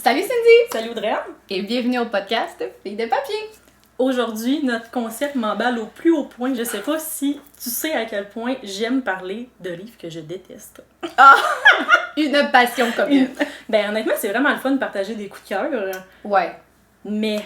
Salut Cindy! Salut Audrey! Et bienvenue au podcast Filles de papier! Aujourd'hui, notre concept m'emballe au plus haut point. Je sais pas si tu sais à quel point j'aime parler de livres que je déteste. Ah! Une passion commune! Ben honnêtement, c'est vraiment le fun de partager des coups de cœur. Ouais. Mais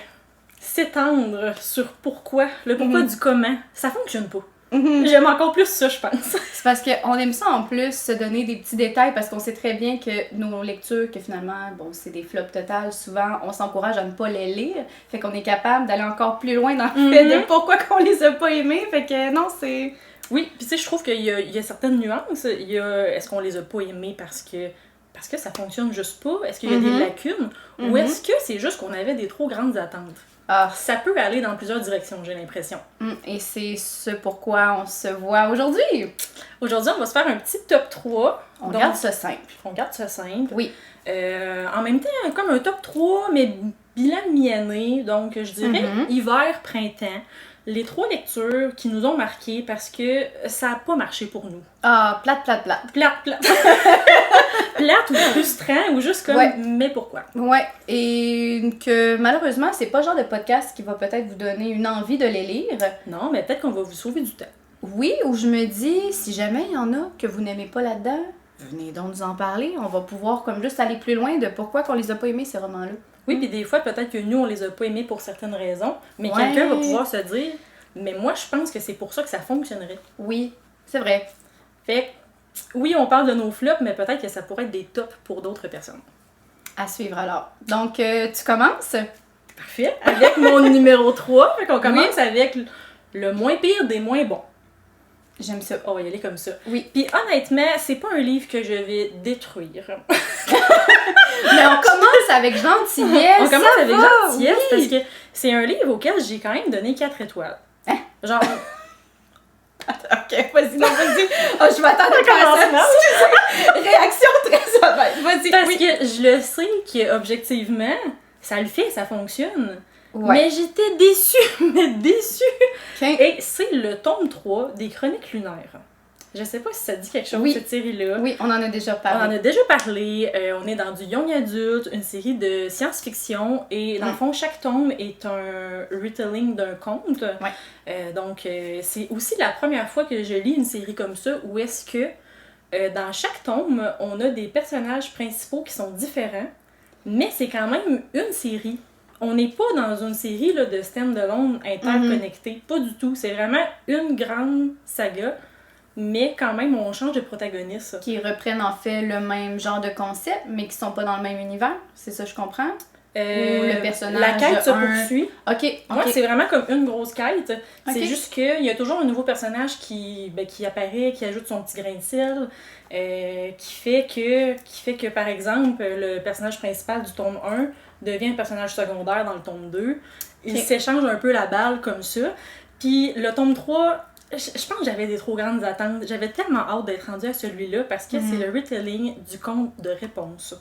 s'étendre sur le pourquoi du comment, ça fonctionne pas. J'aime encore plus ça, je pense. C'est parce qu'on aime ça en plus, se donner des petits détails, parce qu'on sait très bien que nos lectures, que finalement, bon, c'est des flops totales, souvent, on s'encourage à ne pas les lire, fait qu'on est capable d'aller encore plus loin dans le fait de pourquoi qu'on les a pas aimés, fait que non, c'est... Oui, puis tu sais, je trouve qu'il y a certaines nuances. Est-ce qu'on les a pas aimés parce que ça fonctionne juste pas? Est-ce qu'il y a des lacunes? Ou est-ce que c'est juste qu'on avait des trop grandes attentes? Ah. Ça peut aller dans plusieurs directions, j'ai l'impression. Et c'est ce pourquoi on se voit aujourd'hui. Aujourd'hui, on va se faire un petit top 3. On garde ça simple. On garde ça simple. Oui. En même temps, comme un top 3, mais bilan de mi-année. Donc, je dirais hiver, printemps. Les 3 lectures qui nous ont marquées parce que ça n'a pas marché pour nous. Ah, plate. Plate ou frustrant ou juste comme mais pourquoi? Ouais, et que malheureusement, c'est pas le genre de podcast qui va peut-être vous donner une envie de les lire. Non, mais peut-être qu'on va vous sauver du temps. Oui, ou je me dis, si jamais il y en a que vous n'aimez pas là-dedans, venez donc nous en parler. On va pouvoir comme juste aller plus loin de pourquoi qu'on les a pas aimés, ces romans-là. Oui, puis des fois, peut-être que nous, on les a pas aimés pour certaines raisons, mais quelqu'un va pouvoir se dire « Mais moi, je pense que c'est pour ça que ça fonctionnerait. » Oui, c'est vrai. Fait que, oui, on parle de nos flops, mais peut-être que ça pourrait être des tops pour d'autres personnes. À suivre alors. Donc, tu commences? Parfait. Avec mon numéro 3, fait qu'on commence avec le moins pire des moins bons. J'aime ça. On va y aller comme ça. Oui. Puis honnêtement, c'est pas un livre que je vais détruire. Mais on commence avec gentillesse. On commence avec gentillesse oui. parce que c'est un livre auquel j'ai quand même donné 4 étoiles. Hein? Genre... Ok, vas-y. Oh, je m'attends à ça. Réaction très honnête. Vas-y. Parce que je le sais qu'objectivement, ça le fait, ça fonctionne. Ouais. Mais j'étais déçue. Okay. Et c'est le tome 3 des Chroniques lunaires. Je sais pas si ça dit quelque chose, cette série-là. Oui, on en a déjà parlé. On en a déjà parlé. On est dans du young adulte, une série de science-fiction. Et dans le fond, chaque tome est un retelling d'un conte. Ouais. Donc, c'est aussi la première fois que je lis une série comme ça où est-ce que dans chaque tome, on a des personnages principaux qui sont différents, mais c'est quand même une série. On n'est pas dans une série là, de stand-alone interconnectés. Pas du tout. C'est vraiment une grande saga. Mais quand même, on change de protagoniste. Qui reprennent en fait le même genre de concept, mais qui sont pas dans le même univers. C'est ça, je comprends? Ou le personnage. La quête se poursuit. Ok. Moi, c'est vraiment comme une grosse quête. Okay. C'est juste qu'il y a toujours un nouveau personnage qui apparaît, qui ajoute son petit grain de sel, qui fait que, par exemple, le personnage principal du tome 1 devient un personnage secondaire dans le tome 2. Ils s'échangent un peu la balle comme ça. Puis le tome 3... Je pense que j'avais des trop grandes attentes. J'avais tellement hâte d'être rendue à celui-là parce que c'est le retelling du conte de Réponse.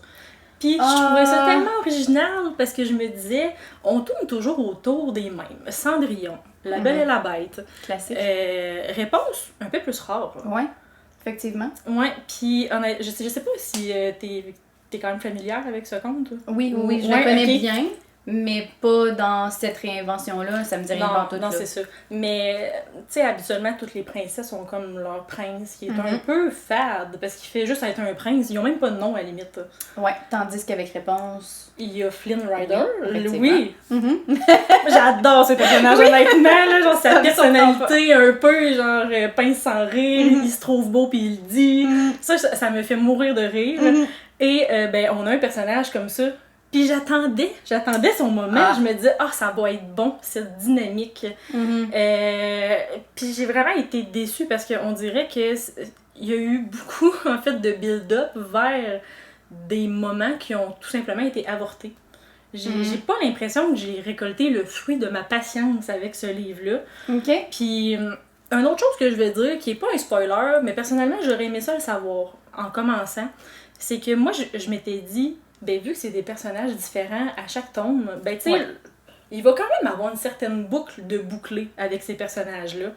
Puis je trouvais ça tellement original parce que je me disais, on tourne toujours autour des mêmes. Cendrillon, La Belle et la Bête. Classique. Réponse, un peu plus rare. Ouais, effectivement. Ouais, puis je sais pas si t'es quand même familière avec ce conte. Oui, je le connais bien. Mais pas dans cette réinvention-là, ça me dit rien pas tout. Non, c'est ça. Mais, tu sais, habituellement, toutes les princesses ont comme leur prince qui est un peu fade, parce qu'il fait juste être un prince. Ils ont même pas de nom, à la limite. Ouais, tandis qu'avec Réponse... Il y a Flynn Rider. Oui. J'adore ce personnage, honnêtement, là, genre sa personnalité un peu, genre, pince sans rire, il se trouve beau puis il le dit. Ça me fait mourir de rire. Et, ben, on a un personnage comme ça. Puis j'attendais son moment. Je me disais, ça va être bon, cette dynamique. Puis j'ai vraiment été déçue parce qu'on dirait qu'il y a eu beaucoup, en fait, de build-up vers des moments qui ont tout simplement été avortés. J'ai pas l'impression que j'ai récolté le fruit de ma patience avec ce livre-là. Puis, une autre chose que je vais dire, qui est pas un spoiler, mais personnellement, j'aurais aimé ça le savoir en commençant, c'est que moi, je m'étais dit, ben vu que c'est des personnages différents à chaque tome, ben tu sais, il va quand même avoir une certaine boucle de boucler avec ces personnages-là.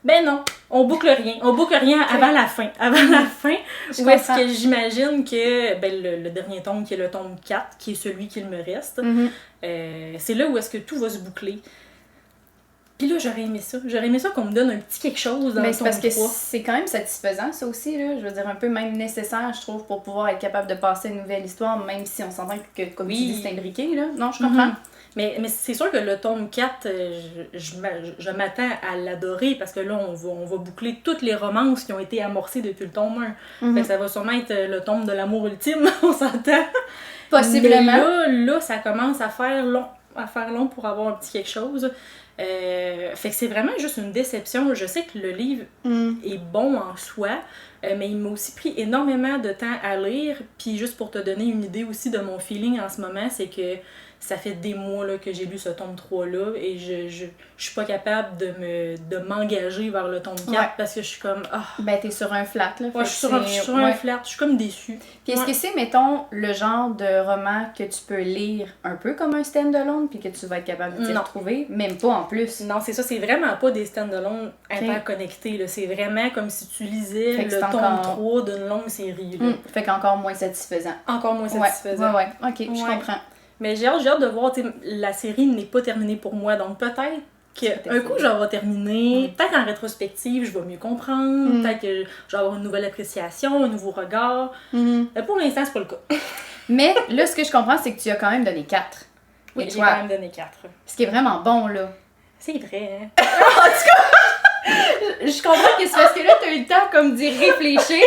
Ben non, on boucle rien. On boucle rien avant la fin. Avant la fin, où est-ce que j'imagine que le dernier tome, qui est le tome 4, qui est celui qu'il me reste, c'est là où est-ce que tout va se boucler. Puis là, j'aurais aimé ça. J'aurais aimé ça qu'on me donne un petit quelque chose dans le tome 3. Parce que c'est quand même satisfaisant, ça aussi, là. Je veux dire, un peu même nécessaire, je trouve, pour pouvoir être capable de passer une nouvelle histoire, même si on s'entend que, comme tu dis, c'est imbriqué, là. Non, je comprends. Mais c'est sûr que le tome 4, je m'attends à l'adorer, parce que là, on va boucler toutes les romances qui ont été amorcées depuis le tome 1. Fait que ça va sûrement être le tome de l'amour ultime, on s'entend. Possiblement. Mais là, ça commence à faire long pour avoir un petit quelque chose. Fait que c'est vraiment juste une déception. Je sais que le livre est bon en soi, mais il m'a aussi pris énormément de temps à lire. Puis juste pour te donner une idée aussi de mon feeling en ce moment, c'est que ça fait des mois là, que j'ai lu ce tome 3-là et je suis pas capable de m'engager vers le tome 4 parce que je suis comme... Ben, t'es sur un flat, là. Ouais, je suis sur un flat, je suis comme déçue. Puis est-ce que c'est, mettons, le genre de roman que tu peux lire un peu comme un stand-alone puis que tu vas être capable de t'y retrouver? Même pas en plus. Non, c'est ça, c'est vraiment pas des stand-alone interconnectés, là. C'est vraiment comme si tu lisais le tome 3 d'une longue série, là. Fait qu'encore moins satisfaisant. Encore moins satisfaisant. Ouais. Ok, je comprends. Mais j'ai hâte de voir, la série n'est pas terminée pour moi, donc peut-être qu'un coup je vais terminer, peut-être en rétrospective je vais mieux comprendre, peut-être que je vais avoir une nouvelle appréciation, un nouveau regard. Mais pour l'instant, c'est pas le cas. Mais là, ce que je comprends, c'est que tu as quand même donné 4. Oui, j'ai quand même donné 4. Ce qui est vraiment bon, là. C'est vrai, hein? En tout cas, je comprends que c'est parce que là, t'as eu le temps comme d'y réfléchir.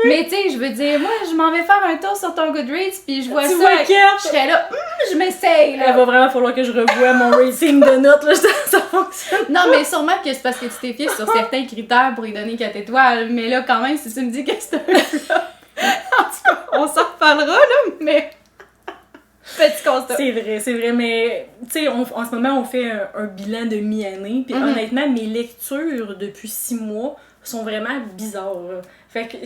Mais tu sais, je veux dire, moi, je m'en vais faire un tour sur ton Goodreads, puis je vois ça, je serais là, je m'essaye, là. Il va vraiment falloir que je revoie mon rating de notes, là, ça fonctionne. Non, mais sûrement que c'est parce que tu t'es fié sur certains critères pour y donner 4 étoiles, mais là, quand même, si tu me dis que c'est un flop, en tout cas, on s'en reparlera, là, mais... Petit constat. C'est vrai, mais tu sais, en ce moment, on fait un bilan de mi-année, puis honnêtement, mes lectures depuis 6 mois sont vraiment bizarres. Fait que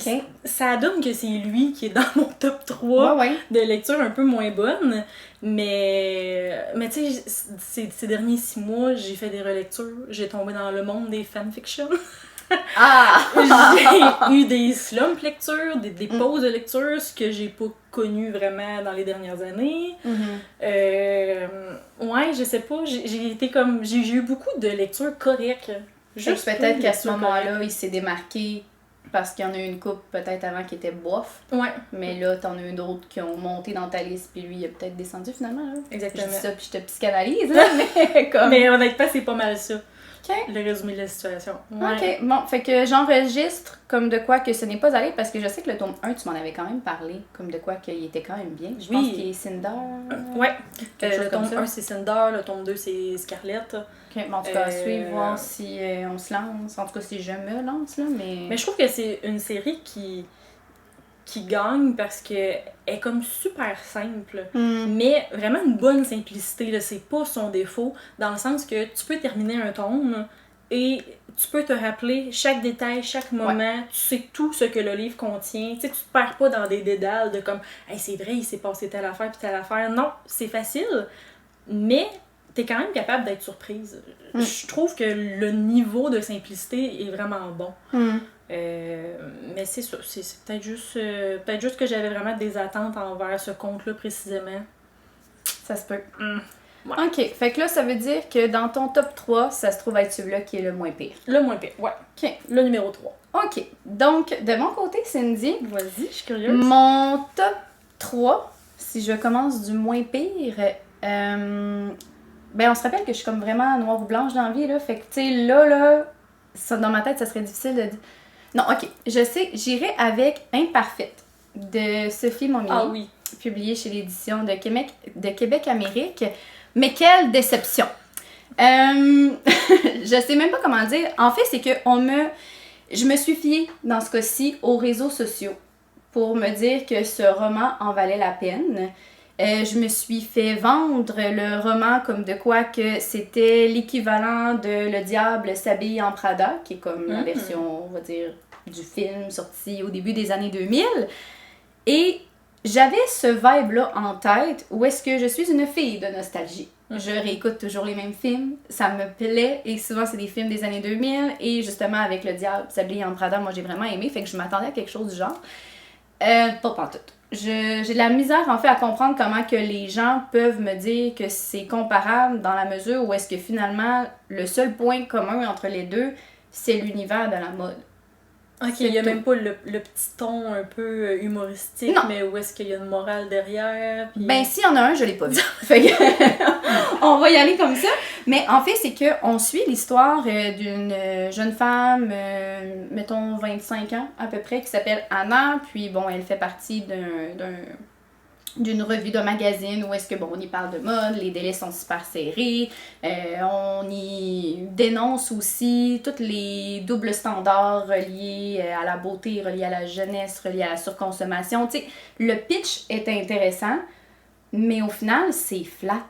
ça donne que c'est lui qui est dans mon top 3 de lecture un peu moins bonne, mais tu sais, ces derniers 6 mois, j'ai fait des relectures, j'ai tombé dans le monde des fanfictions. J'ai eu des slump lectures, des pauses de lecture, ce que j'ai pas connu vraiment dans les dernières années. Ouais, je sais pas, j'ai eu beaucoup de lectures correctes. Juste peut-être qu'à ce moment-là, il s'est démarqué parce qu'il y en a eu une couple peut-être avant qui était bof. Ouais. Mais là, t'en as eu d'autres qui ont monté dans ta liste, puis lui, il a peut-être descendu finalement. Là. Exactement. Je dis ça, puis je te psychanalyse, là, mais comme... Mais honnêtement, c'est pas mal ça. Okay. Le résumé de la situation. Ouais. Ok, bon, fait que j'enregistre comme de quoi que ce n'est pas allé, parce que je sais que le tome 1, tu m'en avais quand même parlé, comme de quoi qu'il était quand même bien. Je pense qu'il est Cinder. Ouais. Le tome 1, c'est Cinder, le tome 2, c'est Scarlett. Ok, bon, en tout cas, à suivre, voir si on se lance. En tout cas, si je me lance, là, mais... Mais je trouve que c'est une série qui gagne parce que est comme super simple, mais vraiment une bonne simplicité, là, c'est pas son défaut, dans le sens que tu peux terminer un tome et tu peux te rappeler chaque détail, chaque moment, tu sais tout ce que le livre contient, tu sais, tu te perds pas dans des dédales de comme « Hey, c'est vrai, il s'est passé telle affaire puis telle affaire », non, c'est facile, mais t'es quand même capable d'être surprise. Je trouve que le niveau de simplicité est vraiment bon. Mais c'est ça, c'est peut-être juste que j'avais vraiment des attentes envers ce conte-là précisément. Ça se peut. Ouais. Ok, fait que là, ça veut dire que dans ton top 3, ça se trouve être celui-là qui est le moins pire. Le moins pire, ouais. Ok. Le numéro 3. Ok, donc de mon côté, Cindy... Vas-y, je suis curieuse. Mon top 3, si je commence du moins pire... Ben, on se rappelle que je suis comme vraiment noire ou blanche dans la vie, là. Fait que, tu sais, là, ça, dans ma tête, ça serait difficile de dire... Non, ok, je sais, j'irai avec Imparfaite de Sophie Momini. Ah oui. Publié chez l'édition de Québec Amérique. Mais quelle déception! Je sais même pas comment dire. En fait, c'est que je me suis fiée, dans ce cas-ci, aux réseaux sociaux pour me dire que ce roman en valait la peine. Je me suis fait vendre le roman comme de quoi que c'était l'équivalent de Le Diable s'habille en Prada, qui est comme la version, on va dire, du film sorti au début des années 2000. Et j'avais ce vibe-là en tête où est-ce que je suis une fille de nostalgie. Je réécoute toujours les mêmes films, ça me plaît, et souvent c'est des films des années 2000, et justement avec Le Diable s'habille en Prada, moi j'ai vraiment aimé, fait que je m'attendais à quelque chose du genre. Pas pantoute. J'ai de la misère en fait à comprendre comment que les gens peuvent me dire que c'est comparable dans la mesure où est-ce que finalement le seul point commun entre les deux, c'est l'univers de la mode. Ok, il n'y a même pas le petit ton un peu humoristique, non. Mais où est-ce qu'il y a une morale derrière? Puis... Ben, s'il y en a un, je l'ai pas vu. Fait que, on va y aller comme ça. Mais en fait, c'est qu'on suit l'histoire d'une jeune femme, mettons 25 ans à peu près, qui s'appelle Anna. Puis bon, elle fait partie d'une revue de magazine où est-ce que, bon, on y parle de mode, les délais sont super serrés, on y dénonce aussi tous les doubles standards reliés à la beauté, reliés à la jeunesse, reliés à la surconsommation. Tu sais, le pitch est intéressant, mais au final, c'est flat.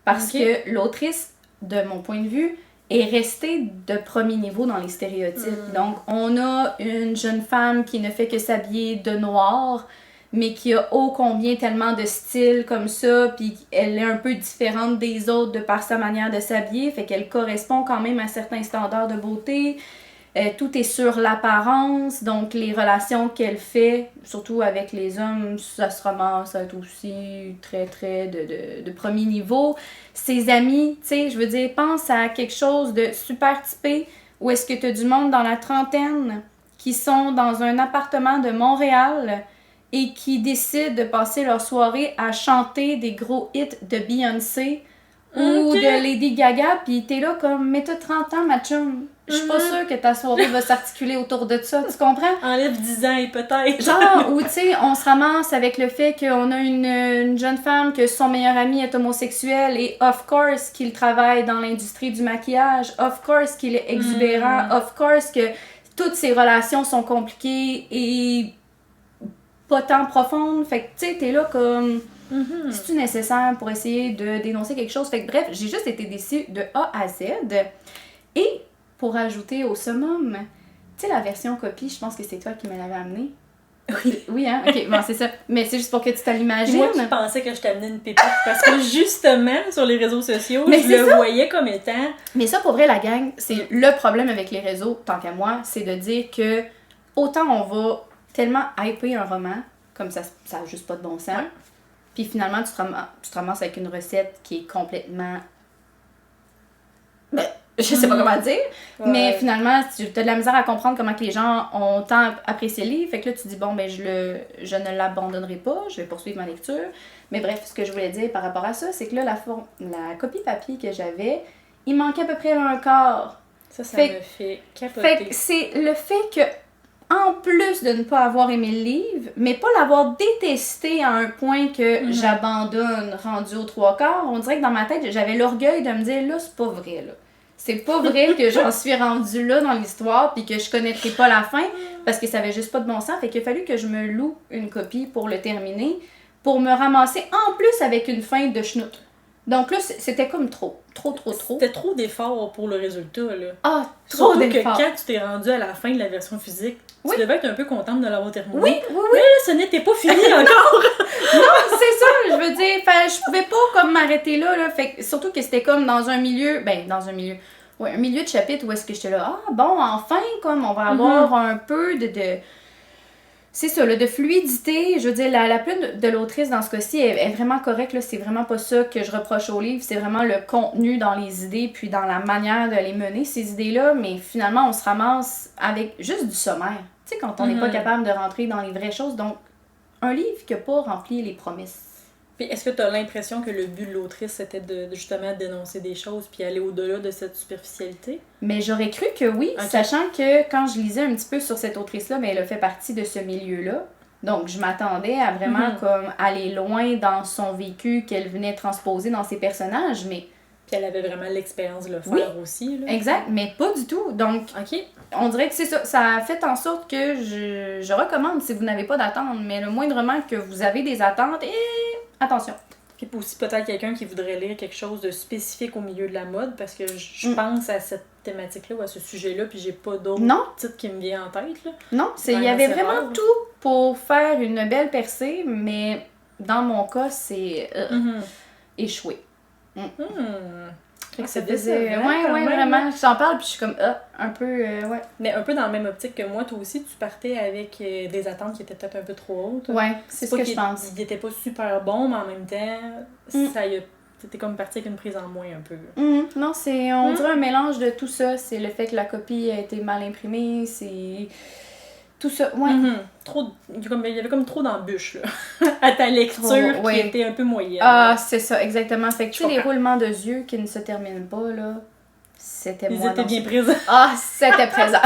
Parce que l'autrice, de mon point de vue, est restée de premier niveau dans les stéréotypes. Donc, on a une jeune femme qui ne fait que s'habiller de noir, mais qui a ô combien tellement de styles comme ça, puis elle est un peu différente des autres de par sa manière de s'habiller, fait qu'elle correspond quand même à certains standards de beauté. Tout est sur l'apparence, donc les relations qu'elle fait, surtout avec les hommes, ça se ramasse à être aussi très très de premier niveau. Ses amis, tu sais, je veux dire, pense à quelque chose de super typé, où est-ce que tu as du monde dans la trentaine qui sont dans un appartement de Montréal, et qui décident de passer leur soirée à chanter des gros hits de Beyoncé ou de Lady Gaga, pis t'es là comme, mais t'as 30 ans, ma chum. Je suis pas sûre que ta soirée va s'articuler autour de ça, tu comprends? Enlève 10 ans et peut-être. Genre, ou tu sais, on se ramasse avec le fait qu'on a une jeune femme, que son meilleur ami est homosexuel, et of course qu'il travaille dans l'industrie du maquillage, of course qu'il est exubérant, of course que toutes ses relations sont compliquées et pas tant profonde, fait que tu sais, t'es là comme c'est-tu nécessaire pour essayer de dénoncer quelque chose, fait que bref, j'ai juste été déçue de A à Z. Et pour ajouter au summum, tu sais, la version copie, je pense que c'est toi qui me l'avais amenée. Oui, hein, ok, bon, c'est ça, mais c'est juste pour que tu te l'imagines. Moi qui pensais que je t'amenais une pépite parce que justement sur les réseaux sociaux, je le voyais comme étant... Mais ça, pour vrai, la gang, c'est le problème avec les réseaux, tant qu'à moi, c'est de dire que autant on va tellement hyper un roman, comme ça a juste pas de bon sens. Puis finalement, tu te ramasses avec une recette qui est complètement... Ben, je sais pas comment dire, mais finalement, tu as de la misère à comprendre comment que les gens ont tant apprécié le livre. Fait que là, tu te dis, bon, ben, je ne l'abandonnerai pas, je vais poursuivre ma lecture. Mais bref, ce que je voulais dire par rapport à ça, c'est que là, la copie papier que j'avais, il manquait à peu près un quart. Ça me fait capoter. Fait que c'est le fait que en plus de ne pas avoir aimé le livre, mais pas l'avoir détesté à un point que j'abandonne rendu aux 3/4, on dirait que dans ma tête, j'avais l'orgueil de me dire, là, c'est pas vrai, là. C'est pas vrai que j'en suis rendue là dans l'histoire puis que je connaîtrais pas la fin parce que ça avait juste pas de bon sens. Fait qu'il a fallu que je me loue une copie pour le terminer, pour me ramasser en plus avec une fin de schnout. Donc là, c'était comme trop. C'était trop d'efforts pour le résultat, là. Ah, trop surtout d'efforts. Que quand tu t'es rendu à la fin de la version physique, tu devais être un peu contente de l'avoir terminé. Oui. Mais là, ce n'était pas fini encore. Non, c'est ça, je veux dire, je pouvais pas comme m'arrêter là. Fait que, surtout que c'était comme dans un milieu, un milieu de chapitre où est-ce que j'étais là, ah bon, enfin, comme on va avoir un peu de c'est ça, là, de fluidité. Je veux dire, la plume de l'autrice dans ce cas-ci est vraiment correcte, là. C'est vraiment pas ça que je reproche au livre, c'est vraiment le contenu dans les idées puis dans la manière de les mener, ces idées-là, mais finalement, on se ramasse avec juste du sommaire. Tu sais, quand on n'est pas capable de rentrer dans les vraies choses, donc un livre qui n'a pas rempli les promesses. Puis est-ce que tu as l'impression que le but de l'autrice, c'était de justement dénoncer des choses puis aller au-delà de cette superficialité? Mais j'aurais cru que oui, sachant que quand je lisais un petit peu sur cette autrice-là, elle a fait partie de ce milieu-là. Donc, je m'attendais à vraiment comme aller loin dans son vécu qu'elle venait transposer dans ses personnages, mais... Puis elle avait vraiment l'expérience de le faire aussi, là. Exact, mais pas du tout. Donc, on dirait que c'est ça. Ça a fait en sorte que je recommande si vous n'avez pas d'attente, mais le moindrement que vous avez des attentes, attention. Puis aussi peut-être quelqu'un qui voudrait lire quelque chose de spécifique au milieu de la mode, parce que je pense à cette thématique-là ou à ce sujet-là, puis j'ai pas d'autres titres qui me viennent en tête, là. Non, il y avait vraiment tout pour faire une belle percée, mais dans mon cas, c'est échoué. Fait que c'est ça faisait... décevant, Ouais, quand ouais, même, vraiment. J'en parle, puis je suis comme, un peu, ouais. Mais un peu dans la même optique que moi, toi aussi, tu partais avec des attentes qui étaient peut-être un peu trop hautes. Ouais, c'est ce que je pense. Ils étaient pas super bons, mais en même temps, ça y a... C'était comme parti avec une prise en moins un peu. Non, on dirait un mélange de tout ça. C'est le fait que la copie a été mal imprimée, c'est... Tout ça, ouais. Il y avait comme trop d'embûches, là, à ta lecture qui était un peu moyenne. Ah, c'est ça, exactement. Fait que, tu sais, les roulements de yeux qui ne se terminent pas, là, c'était moi. Ils étaient bien présents. Ah, c'était présent.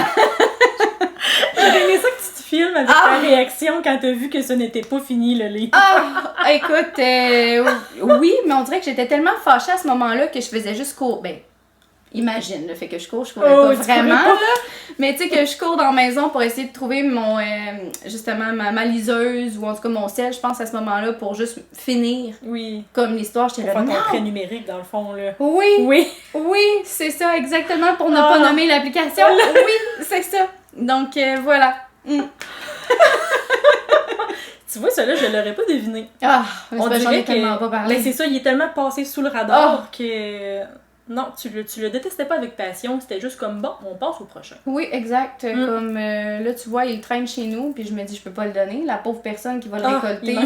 J'aurais aimé ça que tu te filmes avec ta réaction quand t'as vu que ce n'était pas fini, le livre. Ah, écoute, oui, mais on dirait que j'étais tellement fâchée à ce moment-là que je faisais juste courir. Ben, imagine le fait que je courais pas vraiment, là. Mais tu sais, que je cours dans la maison pour essayer de trouver mon, justement, ma liseuse ou en tout cas mon sel, je pense, à ce moment-là, pour juste finir. Oui. Comme l'histoire, j'étais là, pour faire non! ton prêt numérique, dans le fond, là. Oui, c'est ça, exactement, pour ne pas nommer l'application. Oui, c'est ça. Donc, voilà. Tu vois, celui-là, je l'aurais pas deviné. Ah, mais on j'en dirait ai tellement pas parlé. Ben, c'est ça, il est tellement passé sous le radar que... Non, tu le détestais pas avec passion, c'était juste comme, bon, on passe au prochain. Oui, exact. Comme, là, tu vois, il traîne chez nous, puis je me dis, je peux pas le donner, la pauvre personne qui va le récolter.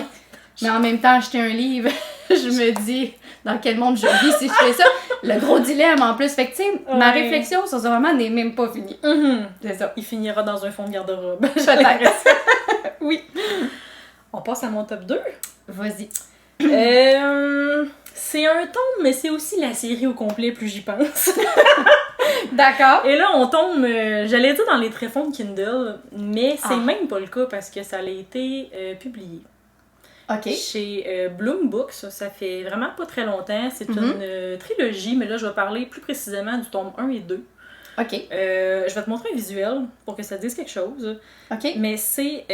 Mais en même temps, acheter un livre, je me dis, dans quel monde je vis si je fais ça? Le gros dilemme en plus. Fait que, tu sais, ma réflexion sur ce roman n'est même pas finie. C'est ça. Il finira dans un fond de garde-robe. Peut-être. Oui. On passe à mon top 2. Vas-y. C'est un tome, mais c'est aussi la série au complet, plus j'y pense. D'accord. Et là, on tombe, j'allais dire dans les tréfonds de Kindle, mais c'est même pas le cas parce que ça a été publié. OK. Chez Bloom Books, ça fait vraiment pas très longtemps. C'est une trilogie, mais là, je vais parler plus précisément du tome 1 et 2. OK. Je vais te montrer un visuel pour que ça te dise quelque chose. OK. Mais c'est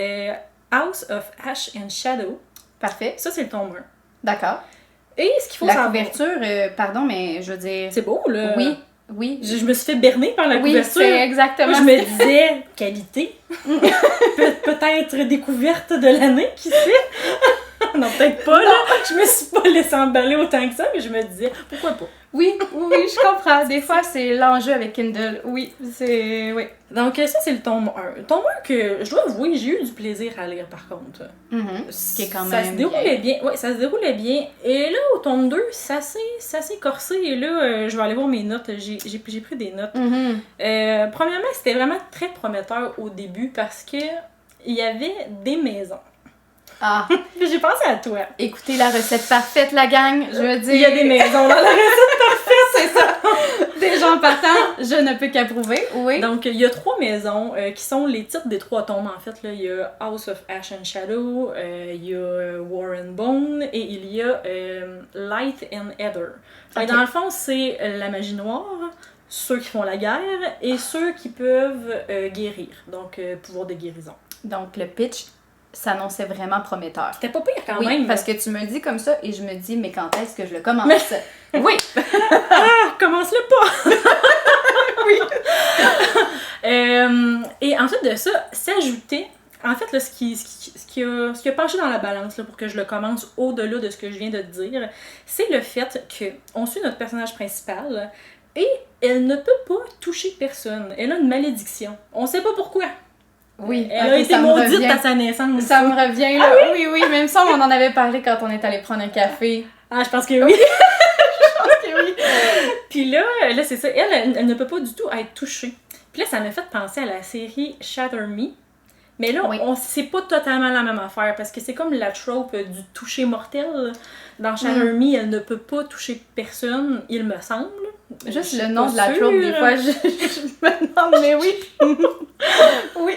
House of Ash and Shadow. Parfait. Ça, c'est le tome 1. D'accord. Et ce qu'il faut savoir... savoir... La couverture, pardon, mais je veux dire... C'est beau, là. Oui. Je me suis fait berner par la couverture. Oui, c'est exactement. Je me disais, qualité. Peut-être découverte de l'année, qui sait? Non, peut-être pas, là. Je me suis pas laissée emballer autant que ça, mais je me disais, pourquoi pas? Oui, je comprends. Des fois, c'est l'enjeu avec Kindle. Oui. Donc, ça, c'est le tome 1. Le tome 1 que, je dois avouer, j'ai eu du plaisir à lire, par contre. Qui est quand même ça se déroulait bien. Oui, ça se déroulait bien. Et là, au tome 2, ça s'est corsé. Et là, je vais aller voir mes notes. J'ai pris des notes. Premièrement, c'était vraiment très prometteur au début parce que il y avait des maisons. Ah! J'ai pensé à toi. Écoutez la recette parfaite, la gang. Je veux dire... Il y a des maisons dans la recette parfaite, c'est ça! Des gens partants, je ne peux qu'approuver, oui. Donc, il y a 3 maisons qui sont les titres des 3 tomes, en fait. Là. Il y a House of Ash and Shadow, il y a War and Bone et il y a Light and Heather. Okay. Dans le fond, c'est la magie noire, ceux qui font la guerre et ceux qui peuvent guérir. Donc, pouvoir de guérison. Donc, le pitch s'annonçait vraiment prometteur. C'était pas pire quand même. Oui, parce que tu me le dis comme ça et je me dis, mais quand est-ce que je le commence? Oui! Commence-le pas! Oui! Et ensuite de ça, s'ajoutait, en fait, là, ce qui a penché dans la balance là, pour que je le commence au-delà de ce que je viens de te dire, c'est le fait qu'on suit notre personnage principal et elle ne peut pas toucher personne. Elle a une malédiction. On sait pas pourquoi. Oui, elle a été maudite à sa naissance. Ça me revient, là. Ah, oui, même ça, on en avait parlé quand on est allé prendre un café. Ah, je pense que oui. Je pense que oui. Puis là c'est ça. Elle ne peut pas du tout être touchée. Puis là, ça m'a fait penser à la série Shatter Me. Mais là, c'est pas totalement la même affaire parce que c'est comme la trope du toucher mortel. Dans Shatter Me, elle ne peut pas toucher personne, il me semble. Juste le nom de la trope, des fois, je me demande, mais oui. Oui.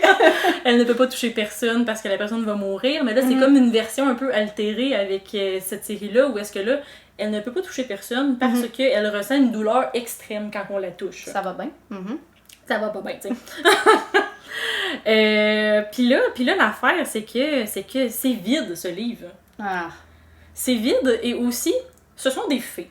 Elle ne peut pas toucher personne parce que la personne va mourir. Mais là, c'est comme une version un peu altérée avec cette série-là où est-ce que là, elle ne peut pas toucher personne parce qu'elle ressent une douleur extrême quand on la touche. Ça va bien. Ça va pas bien, tu sais. Puis là, l'affaire, c'est que c'est vide, ce livre. Ah. C'est vide et aussi, ce sont des fées.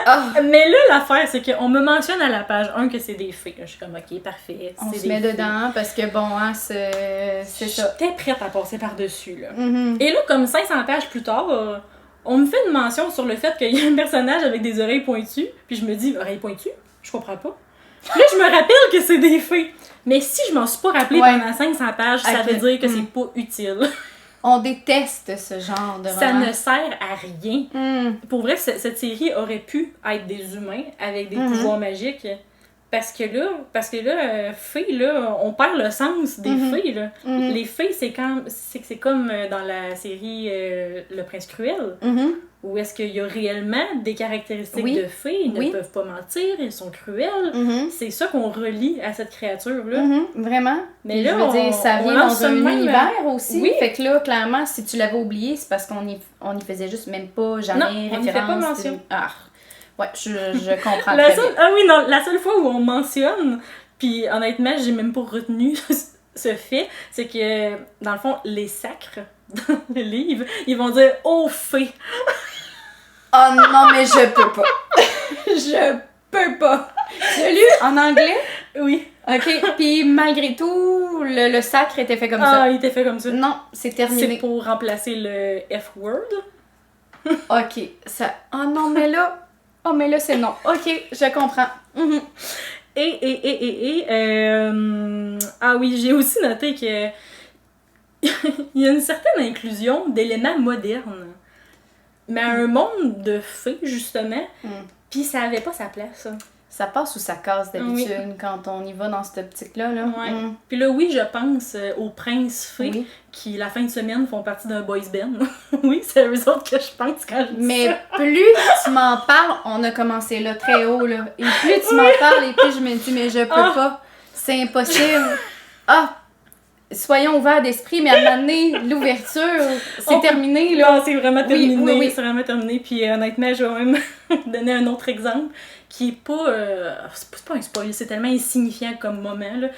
Oh. Mais là, l'affaire, c'est qu'on me mentionne à la page 1 que c'est des fées. Je suis comme, ok, parfait. On se met dedans parce que bon, hein, c'est ça. J'étais prête à passer par-dessus, là. Et là, comme 500 pages plus tard, on me fait une mention sur le fait qu'il y a un personnage avec des oreilles pointues, puis je me dis, oreilles pointues? Je comprends pas. Puis là, je me rappelle que c'est des fées. Mais si je m'en suis pas rappelé pendant 500 pages, ça veut dire que c'est pas utile. On déteste ce genre de Ça roman. ne sert à rien. Pour vrai, cette série aurait pu être des humains avec des pouvoirs magiques. Parce que là, fées, là, on perd le sens des fées, là. Les fées, c'est comme dans la série Le Prince Cruel, où est-ce qu'il y a réellement des caractéristiques de fées, ils ne peuvent pas mentir, ils sont cruels. C'est ça qu'on relie à cette créature-là. Vraiment. Mais là, je veux dire, ça vient dans un univers aussi. Oui. Fait que là, clairement, si tu l'avais oublié, c'est parce qu'on y faisait juste même pas jamais référence. On n'y fait pas mention. Ouais, je comprends la très bien. Ah oui, non, la seule fois où on mentionne, puis honnêtement, j'ai même pas retenu ce fait, c'est que, dans le fond, les sacres, dans le livre, ils vont dire « Oh, fée! » Oh non, mais je peux pas. Je peux pas. Tu l'as lu en anglais? Oui. OK, puis malgré tout, le sacre était fait comme ça. Ah, il était fait comme ça. Non, c'est terminé. C'est pour remplacer le F-word. OK, ça... Oh non, mais là... Oh, mais là, c'est non. OK, je comprends. Ah oui, j'ai aussi noté que il y a une certaine inclusion d'éléments modernes. Mais à un monde de fées, justement, puis ça avait pas sa place. Ça passe ou ça casse d'habitude quand on y va dans cette optique-là. Là. Ouais. Puis là, oui, je pense aux princes fées qui, la fin de semaine, font partie d'un boys band. Oui, c'est eux autres que je pense quand je dis Mais ça. plus tu m'en parles, on a commencé là très haut, là. Et plus tu m'en parles, et plus je me dis, mais je peux pas. C'est impossible. Soyons ouverts d'esprit, mais à un moment donné, l'ouverture, c'est terminé, là. Non, c'est vraiment terminé. Oui. C'est vraiment terminé. Puis honnêtement, je vais même donner un autre exemple qui est pas... c'est pas un spoil, c'est tellement insignifiant comme moment, là.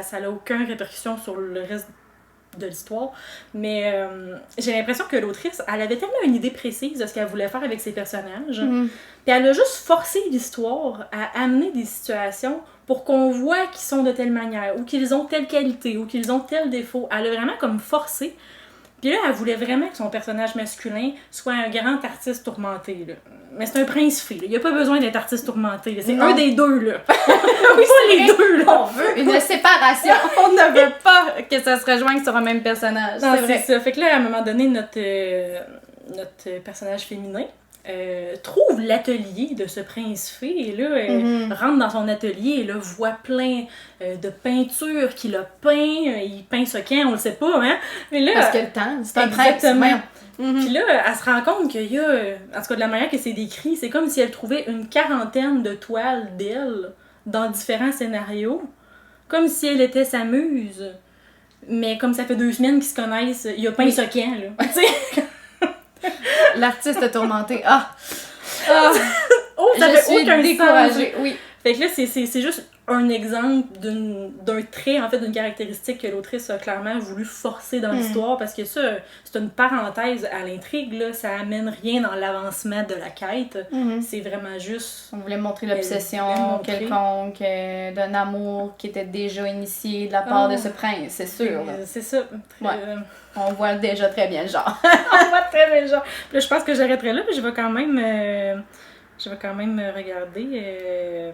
Ça n'a aucune répercussion sur le reste de l'histoire. Mais j'ai l'impression que l'autrice, elle avait tellement une idée précise de ce qu'elle voulait faire avec ses personnages. Puis elle a juste forcé l'histoire à amener des situations pour qu'on voit qu'ils sont de telle manière, ou qu'ils ont telle qualité, ou qu'ils ont tel défaut. Elle a vraiment comme forcé. Puis là, elle voulait vraiment que son personnage masculin soit un grand artiste tourmenté, là. Mais c'est un prince fée, là. Il n'y a pas besoin d'être artiste tourmenté, là. C'est un des deux, là. Oui, pas les deux, là. On veut une séparation. On ne veut pas que ça se rejoigne sur un même personnage. Non, c'est vrai. ça. Fait que là, à un moment donné, notre personnage féminin trouve l'atelier de ce prince fée et là, rentre dans son atelier et là, voit plein de peintures qu'il a peint. Il peint ce camp, on le sait pas, hein? Mais là, parce que le temps, c'est un prince. exactement. Puis là, elle se rend compte qu'il y a, en tout cas de la manière que c'est décrit, c'est comme si elle trouvait une quarantaine de toiles d'elle dans différents scénarios, comme si elle était sa muse. Mais comme ça fait 2 semaines qu'ils se connaissent, il a peint ce camp, là. Tu sais? L'artiste tourmenté. Oh, ça je fait suis aucun découragée. sens. Oui. Fait que là, c'est juste un exemple d'un trait, en fait, d'une caractéristique que l'autrice a clairement voulu forcer dans l'histoire, parce que ça, c'est une parenthèse à l'intrigue, là, ça amène rien dans l'avancement de la quête, c'est vraiment juste... On voulait montrer l'obsession quelconque d'un amour qui était déjà initié de la part de ce prince, c'est sûr. C'est ça. On voit déjà très bien le genre. On voit très bien le genre. Puis là, je pense que j'arrêterai là, mais je vais quand même regarder...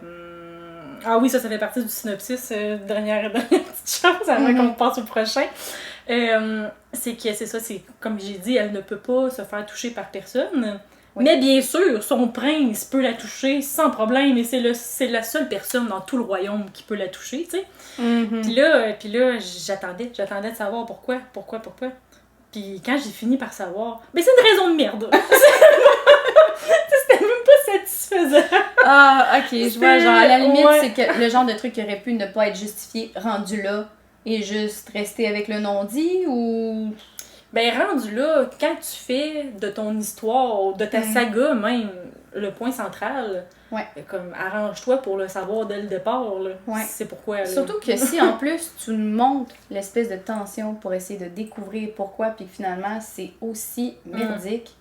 Ah oui, ça fait partie du synopsis. Dernière petite chose avant qu'on passe au prochain. C'est ça, c'est comme j'ai dit, elle ne peut pas se faire toucher par personne. Oui. Mais bien sûr, son prince peut la toucher sans problème, et c'est la seule personne dans tout le royaume qui peut la toucher, tu sais. Puis là, j'attendais de savoir pourquoi. Puis quand j'ai fini par savoir, mais c'est une raison de merde. C'était même pas satisfaisant. Ah, ok, je vois. Genre, à la limite, c'est que le genre de truc qui aurait pu ne pas être justifié rendu là et juste rester avec le non-dit ou. Ben, rendu là, quand tu fais de ton histoire, de ta saga même, le point central, comme arrange-toi pour le savoir dès le départ, là. C'est pourquoi. Là. Surtout que si en plus tu montes l'espèce de tension pour essayer de découvrir pourquoi, puis finalement c'est aussi merdique.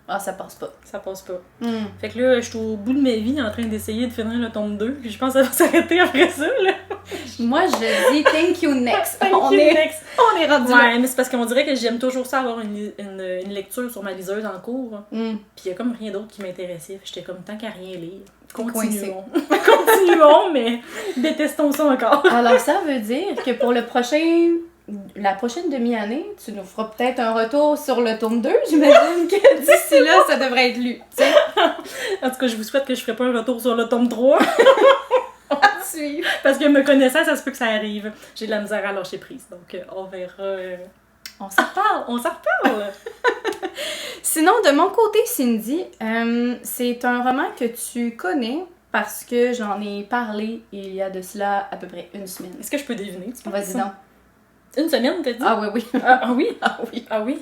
Ah, ça passe pas. Ça passe pas. Mm. Fait que là, je suis au bout de ma vie en train d'essayer de finir le tome 2, puis je pense que ça va s'arrêter après ça, là. Moi, je dis thank you next. Thank on you, est next. on est rendu là. Ouais, mais c'est parce qu'on dirait que j'aime toujours ça avoir une lecture sur ma liseuse en cours. Mm. Puis il y a comme rien d'autre qui m'intéressait. J'étais comme tant qu'à rien lire. Coincé. Continuons. Continuons, mais détestons ça encore. Alors, ça veut dire que pour la prochaine demi-année, tu nous feras peut-être un retour sur le tome 2. J'imagine que d'ici là, ça devrait être lu. Tu sais, En tout cas, je vous souhaite que je ferai pas un retour sur le tome 3. à suivre. Parce que me connaissant, ça se peut que ça arrive. J'ai de la misère à lâcher prise. Donc, on verra. On s'en reparle. On s'en reparle. Sinon, de mon côté, Cindy, c'est un roman que tu connais parce que j'en ai parlé il y a de cela à peu près une semaine. Est-ce que je peux deviner? Tu penses? Vas-y donc. Une semaine, t'as dit? Ah oui, oui. Ah oui? Ah oui. Ah oui?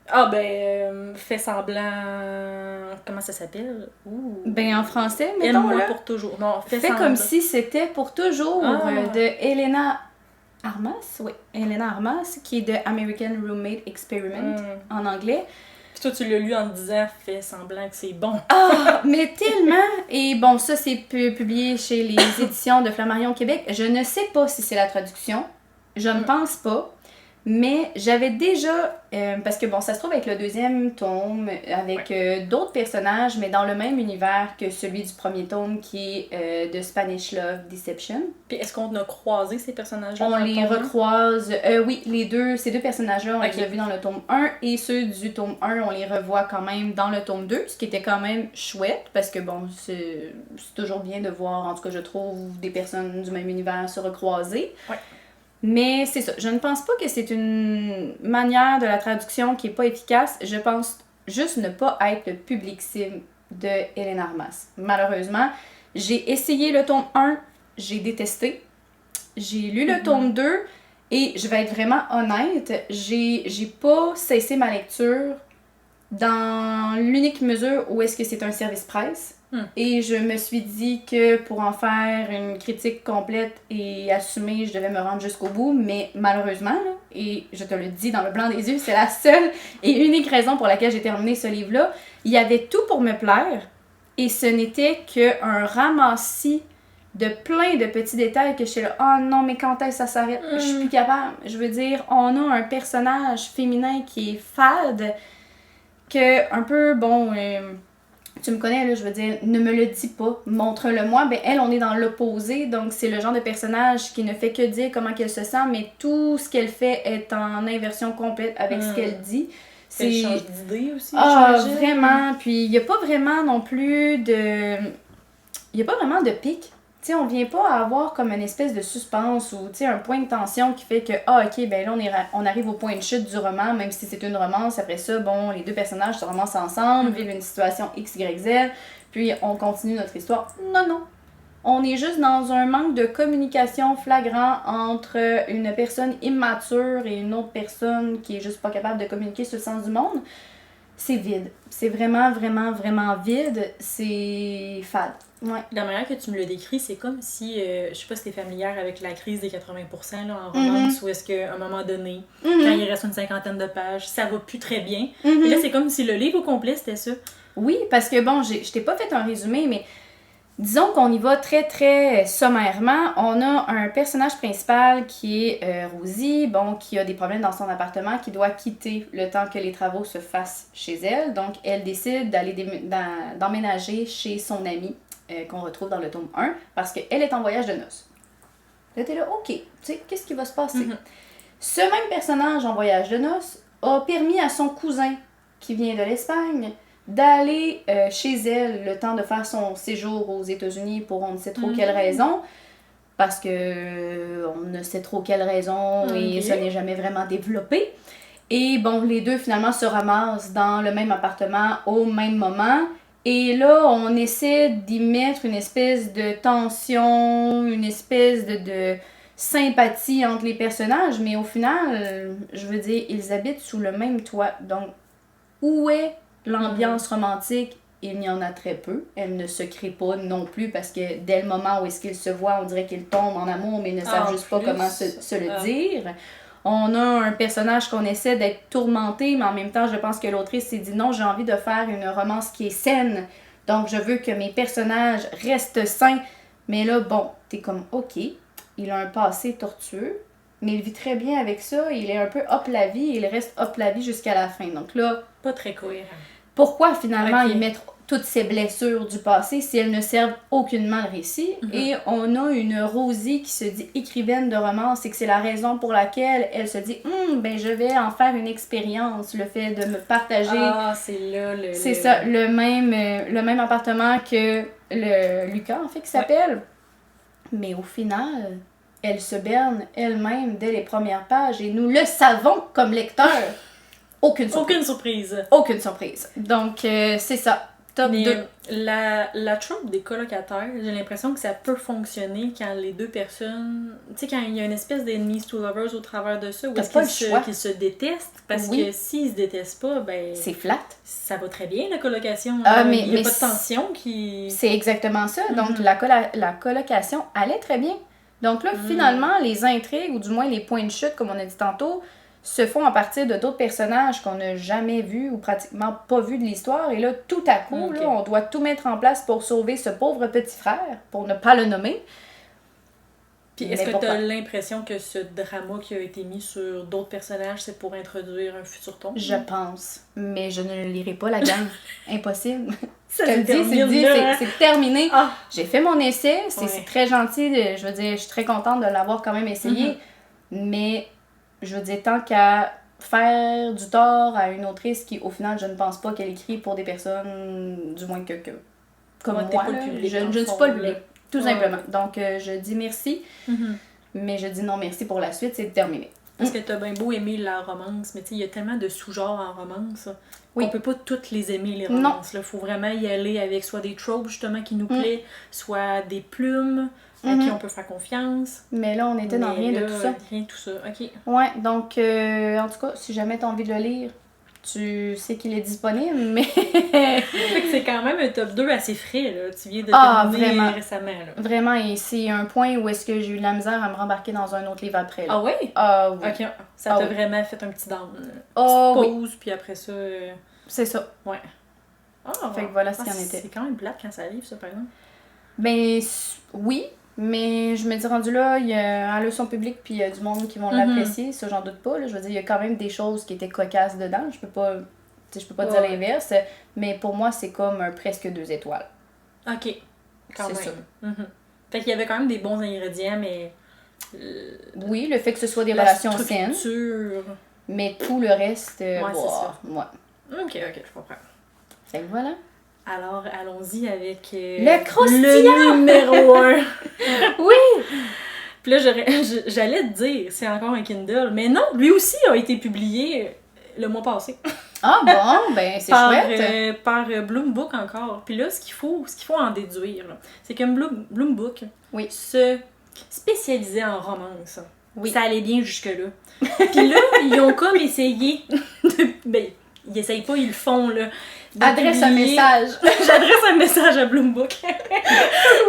Ah ben, fais semblant... Comment ça s'appelle? Ouh. Ben en français, mettons Aime-moi là. pour toujours. Non, fais Fait semblant. comme si c'était pour toujours Ah. de Elena Armas. Oui, Elena Armas, qui est de American Roommate Experiment en anglais. Puis toi, tu l'as lu en te disant, fais semblant que c'est bon. Ah, mais tellement! Et bon, ça, c'est publié chez les éditions de Flammarion Québec. Je ne sais pas si c'est la traduction. Je ne pense pas. Mais j'avais déjà... parce que bon, ça se trouve avec le deuxième tome, avec d'autres personnages, mais dans le même univers que celui du premier tome, qui est de Spanish Love Deception. Puis est-ce qu'on a croisé ces personnages-là? On dans le les tome un? recroise. Oui, ces deux personnages-là, on les a vus dans le tome 1 et ceux du tome 1, on les revoit quand même dans le tome 2, ce qui était quand même chouette parce que bon, c'est toujours bien de voir, en tout cas, je trouve, des personnes du même univers se recroiser. Ouais. Mais c'est ça, je ne pense pas que c'est une manière de la traduction qui est pas efficace. Je pense juste ne pas être le public cible de Elena Armas. Malheureusement, j'ai essayé le tome 1, j'ai détesté. J'ai lu le tome 2 et je vais être vraiment honnête, j'ai pas cessé ma lecture dans l'unique mesure où est-ce que c'est un service presse. Et je me suis dit que pour en faire une critique complète et assumée, je devais me rendre jusqu'au bout, mais malheureusement, là, et je te le dis dans le blanc des yeux, c'est la seule et unique raison pour laquelle j'ai terminé ce livre-là, il y avait tout pour me plaire et ce n'était qu'un ramassis de plein de petits détails que je suis là, oh non, mais quand est-ce que ça s'arrête? Je suis plus capable. Je veux dire, on a un personnage féminin qui est fade, que un peu, bon... tu me connais, là, je veux dire, ne me le dis pas, montre-le-moi. Ben, elle, on est dans l'opposé, donc c'est le genre de personnage qui ne fait que dire comment qu'elle se sent, mais tout ce qu'elle fait est en inversion complète avec ce qu'elle dit. Elle change d'idée aussi. Ah, vraiment. Puis, il n'y a pas vraiment non plus de... Il n'y a pas vraiment de pic. Tu sais, on vient pas à avoir comme une espèce de suspense ou, tu sais, un point de tension qui fait que, ah, ok, ben là, on arrive au point de chute du roman, même si c'est une romance. Après ça, bon, les deux personnages se romancent ensemble, vivent une situation X, Y, Z, puis on continue notre histoire. Non, non. On est juste dans un manque de communication flagrant entre une personne immature et une autre personne qui est juste pas capable de communiquer sur le sens du monde. C'est vide. C'est vraiment, vraiment, vraiment vide. C'est fade. Ouais. La manière que tu me le décris, c'est comme si, je sais pas si t'es familière avec la crise des 80% là, en romance, où est-ce qu'à un moment donné, quand il reste une cinquantaine de pages, ça va plus très bien. Et là, c'est comme si le livre au complet, c'était ça. Oui, parce que bon, je t'ai pas fait un résumé, mais disons qu'on y va très, très sommairement. On a un personnage principal qui est Rosie, bon, qui a des problèmes dans son appartement, qui doit quitter le temps que les travaux se fassent chez elle. Donc, elle décide d'emménager chez son amie, qu'on retrouve dans le tome 1, parce qu'elle est en voyage de noces. Là, t'es là, ok, tu sais, qu'est-ce qui va se passer? Ce même personnage en voyage de noces a permis à son cousin, qui vient de l'Espagne, d'aller chez elle le temps de faire son séjour aux États-Unis pour on ne sait trop quelle raison, parce que on ne sait trop quelle raison et ça n'est jamais vraiment développé. Et bon, les deux finalement se ramassent dans le même appartement au même moment. Et là, on essaie d'y mettre une espèce de tension, une espèce de sympathie entre les personnages, mais au final, je veux dire, ils habitent sous le même toit. Donc, où est l'ambiance romantique? Il n'y en a très peu. Elle ne se crée pas non plus parce que dès le moment où est-ce qu'ils se voient, on dirait qu'ils tombent en amour, mais ils ne savent juste pas comment se le dire. on a un personnage qu'on essaie d'être tourmenté, mais en même temps, je pense que l'autrice s'est dit non, j'ai envie de faire une romance qui est saine. Donc, je veux que mes personnages restent sains. Mais là, bon, t'es comme, ok, il a un passé tortueux, mais il vit très bien avec ça. Il est un peu hop la vie, il reste hop la vie jusqu'à la fin. Donc là, pas très cohérent. Pourquoi finalement ils mettent toutes ces blessures du passé si elles ne servent aucunement le récit? Et on a une Rosie qui se dit écrivaine de romance et que c'est la raison pour laquelle elle se dit ben je vais en faire une expérience, le fait de me partager. Ah, c'est là c'est ça, le même appartement que le Lucas en fait qui s'appelle. Mais au final, elle se berne elle-même dès les premières pages et nous le savons comme lecteurs. Aucune surprise. Aucune surprise. Donc, c'est ça. Top 2. La trope des colocataires, j'ai l'impression que ça peut fonctionner quand les deux personnes... Tu sais, quand il y a une espèce d'enemies to lovers au travers de ça, où est-ce qu'ils se détestent, parce que s'ils se détestent pas, ben... C'est flat. Ça va très bien, la colocation. Mais il y a pas de tension qui... C'est exactement ça. Donc, la colocation allait très bien. Donc là, finalement, les intrigues, ou du moins les points de chute, comme on a dit tantôt, se font à partir de d'autres personnages qu'on n'a jamais vus ou pratiquement pas vus de l'histoire. Et là, tout à coup, là, on doit tout mettre en place pour sauver ce pauvre petit frère, pour ne pas le nommer. Puis est-ce que tu as l'impression que ce drama qui a été mis sur d'autres personnages, c'est pour introduire un futur tome? Je pense, mais je ne le lirai pas, la gang. Impossible. C'est terminé. Ah. J'ai fait mon essai, c'est très gentil, je veux dire, je suis très contente de l'avoir quand même essayé, mais... Je veux dire, tant qu'à faire du tort à une autrice qui, au final, je ne pense pas qu'elle écrit pour des personnes, du moins que comme moi, là, je ne suis pas le public, tout simplement. Donc, je dis merci, mais je dis non merci pour la suite, c'est terminé. Parce que t'as bien beau aimer la romance, mais tu sais, il y a tellement de sous-genres en romance, on peut pas toutes les aimer, les romances. Il faut vraiment y aller avec soit des tropes, justement, qui nous plaît, soit des plumes... à qui on peut faire confiance. Mais là, on était dans rien de tout ça. Rien de tout ça, ok. Ouais, donc, en tout cas, si jamais t'as envie de le lire, tu sais qu'il est disponible, mais... c'est quand même un top 2 assez frais, là. Tu viens de terminer récemment, là. Vraiment, et c'est un point où est-ce que j'ai eu de la misère à me rembarquer dans un autre livre après, là. Ah ouais? Ah oui. Ok, ça t'a vraiment fait un petit down. Pause, puis après ça... C'est ça. Ouais. Ah, fait que voilà ce qu'il en était. C'est quand même plate quand ça arrive, ça, par exemple. Ben, oui. Mais je me dis, rendu là, elle a son public, puis il y a du monde qui vont l'apprécier, ça j'en doute pas. Là. Je veux dire, il y a quand même des choses qui étaient cocasses dedans, je peux pas dire l'inverse, mais pour moi, c'est comme presque 2 étoiles. Ok, quand même. C'est ça. Fait qu'il y avait quand même des bons ingrédients, mais... Oui, le fait que ce soit des relations saines, mais tout le reste, c'est ça. Ouais. Ok, je comprends. Fait que voilà. Alors, allons-y avec le croustillant! Le numéro 1. Oui! Puis là, j'allais te dire, c'est encore un Kindle. Mais non, lui aussi a été publié le mois passé. Ah bon, ben c'est chouette! Par Bloom Book encore. Puis là, ce qu'il faut en déduire, c'est que Bloom Book se spécialisait en romance. Oui. Ça allait bien jusque-là. Puis là, ils ont comme essayé de... Ben, ils essayent pas, ils le font, là. Adresse un message. J'adresse un message à Bloom Book.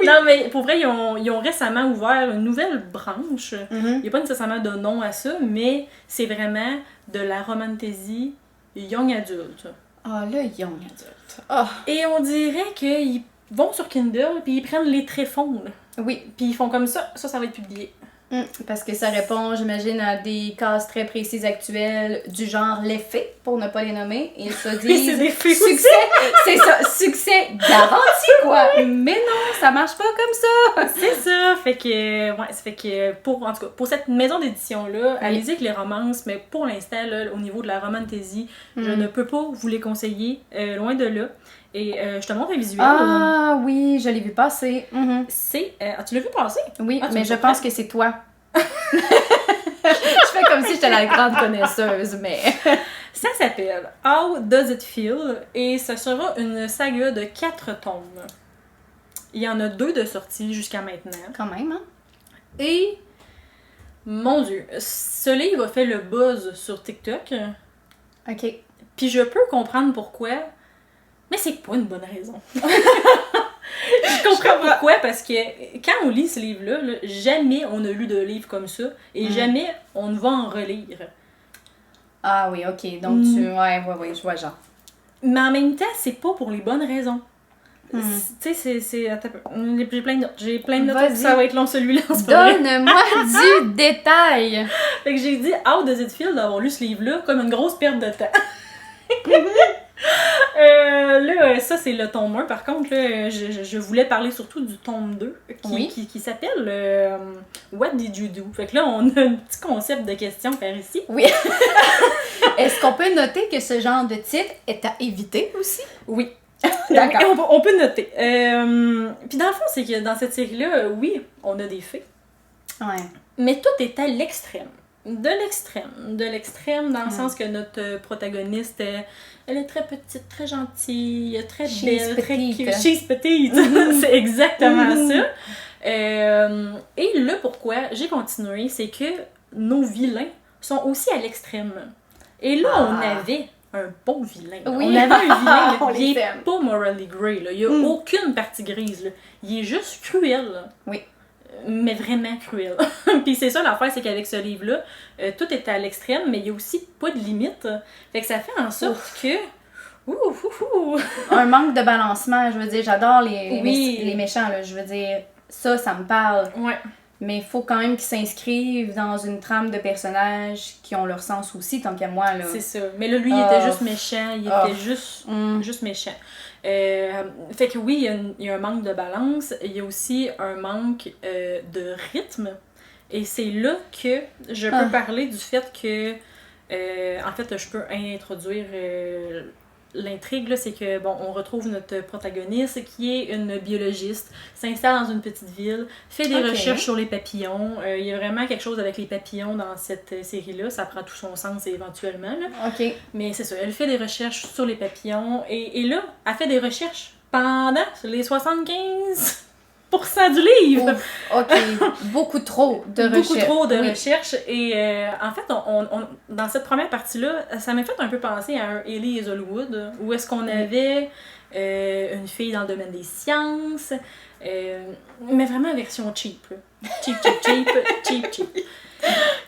Non, mais pour vrai, ils ont récemment ouvert une nouvelle branche. Il n'y a pas nécessairement de nom à ça, mais c'est vraiment de la romantasy young adulte. Ah, le young adulte. Oh. Et on dirait qu'ils vont sur Kindle, puis ils prennent les tréfonds. Oui. Puis ils font comme ça va être publié. Parce que ça répond, j'imagine, à des cases très précises actuelles du genre les faits, pour ne pas les nommer. Et ils se disent c'est des faits succès, c'est ça, succès garanti quoi. Mais non, ça marche pas comme ça. C'est ça, fait que en tout cas pour cette maison d'édition là, allez-y avec les romances, mais pour l'instant là, au niveau de la romantasy, je ne peux pas vous les conseiller, loin de là. Et je te montre un visuel. Ah oui, je l'ai vu passer. C'est... tu l'as vu passer? Oui, mais je pense que c'est toi. Je fais comme si j'étais la grande connaisseuse, mais... Ça s'appelle How Does It Feel? Et ça sera une saga de 4 tomes. Il y en a 2 de sortie jusqu'à maintenant. Quand même, hein? Et... Mon Dieu, ce livre a fait le buzz sur TikTok. OK. Puis je peux comprendre pourquoi... Mais c'est pas une bonne raison. Je comprends pourquoi, parce que quand on lit ce livre-là, là, jamais on a lu de livre comme ça et jamais on va en relire. Ah oui, ok. Donc Ouais, je vois genre. Mais en même temps, c'est pas pour les bonnes raisons. Tu sais, c'est... Attends un peu. J'ai plein de notes. Ça va être long celui-là. Donne-moi du détail! Fait que j'ai dit, how does it feel d'avoir lu ce livre-là comme une grosse perte de temps. Là, ça c'est le tome 1. Par contre, là, je voulais parler surtout du tome 2 qui s'appelle What Did You Do? Fait que là, on a un petit concept de question par ici. Oui. Est-ce qu'on peut noter que ce genre de titre est à éviter aussi? Oui. D'accord. On peut noter. Puis dans le fond, c'est que dans cette série-là, oui, on a des faits. Ouais. Mais tout est à l'extrême. De l'extrême dans le sens que notre protagoniste, elle est très petite, très gentille, très belle, très cute. She's petite. C'est exactement ça. Et là, pourquoi j'ai continué, c'est que nos vilains sont aussi à l'extrême. Et là, on avait un bon vilain. Oui. On avait un vilain, On il les est aime. pas morally grey, là. Il y a aucune partie grise, là. Il est juste cruel. Oui. Mais vraiment cruel. Puis c'est ça l'affaire, c'est qu'avec ce livre-là, tout est à l'extrême, mais il y a aussi pas de limite. Fait que ça fait en sorte que... Un manque de balancement, je veux dire, j'adore les méchants, là, je veux dire, ça me parle. Ouais. Mais il faut quand même qu'ils s'inscrivent dans une trame de personnages qui ont leur sens aussi, tant qu'à moi, là. C'est ça. Mais là, lui, il était juste méchant, il était juste méchant. Fait que oui, il y a un manque de balance, il y a aussi un manque de rythme. Et c'est là que je peux parler du fait que, en fait, je peux introduire l'intrigue, là, c'est que, bon, on retrouve notre protagoniste qui est une biologiste, s'installe dans une petite ville, fait des recherches sur les papillons. Il y a vraiment quelque chose avec les papillons dans cette série-là, ça prend tout son sens éventuellement, là. OK. Mais c'est ça, elle fait des recherches sur les papillons, et là, elle fait des recherches pendant les 75% du livre. Ouf, OK. Beaucoup trop de recherches. Beaucoup trop de recherches. Et en fait, dans cette première partie-là, ça m'a fait un peu penser à un Ellie is Hollywood, où est-ce qu'on avait une fille dans le domaine des sciences, mais vraiment version cheap. Là. Cheap.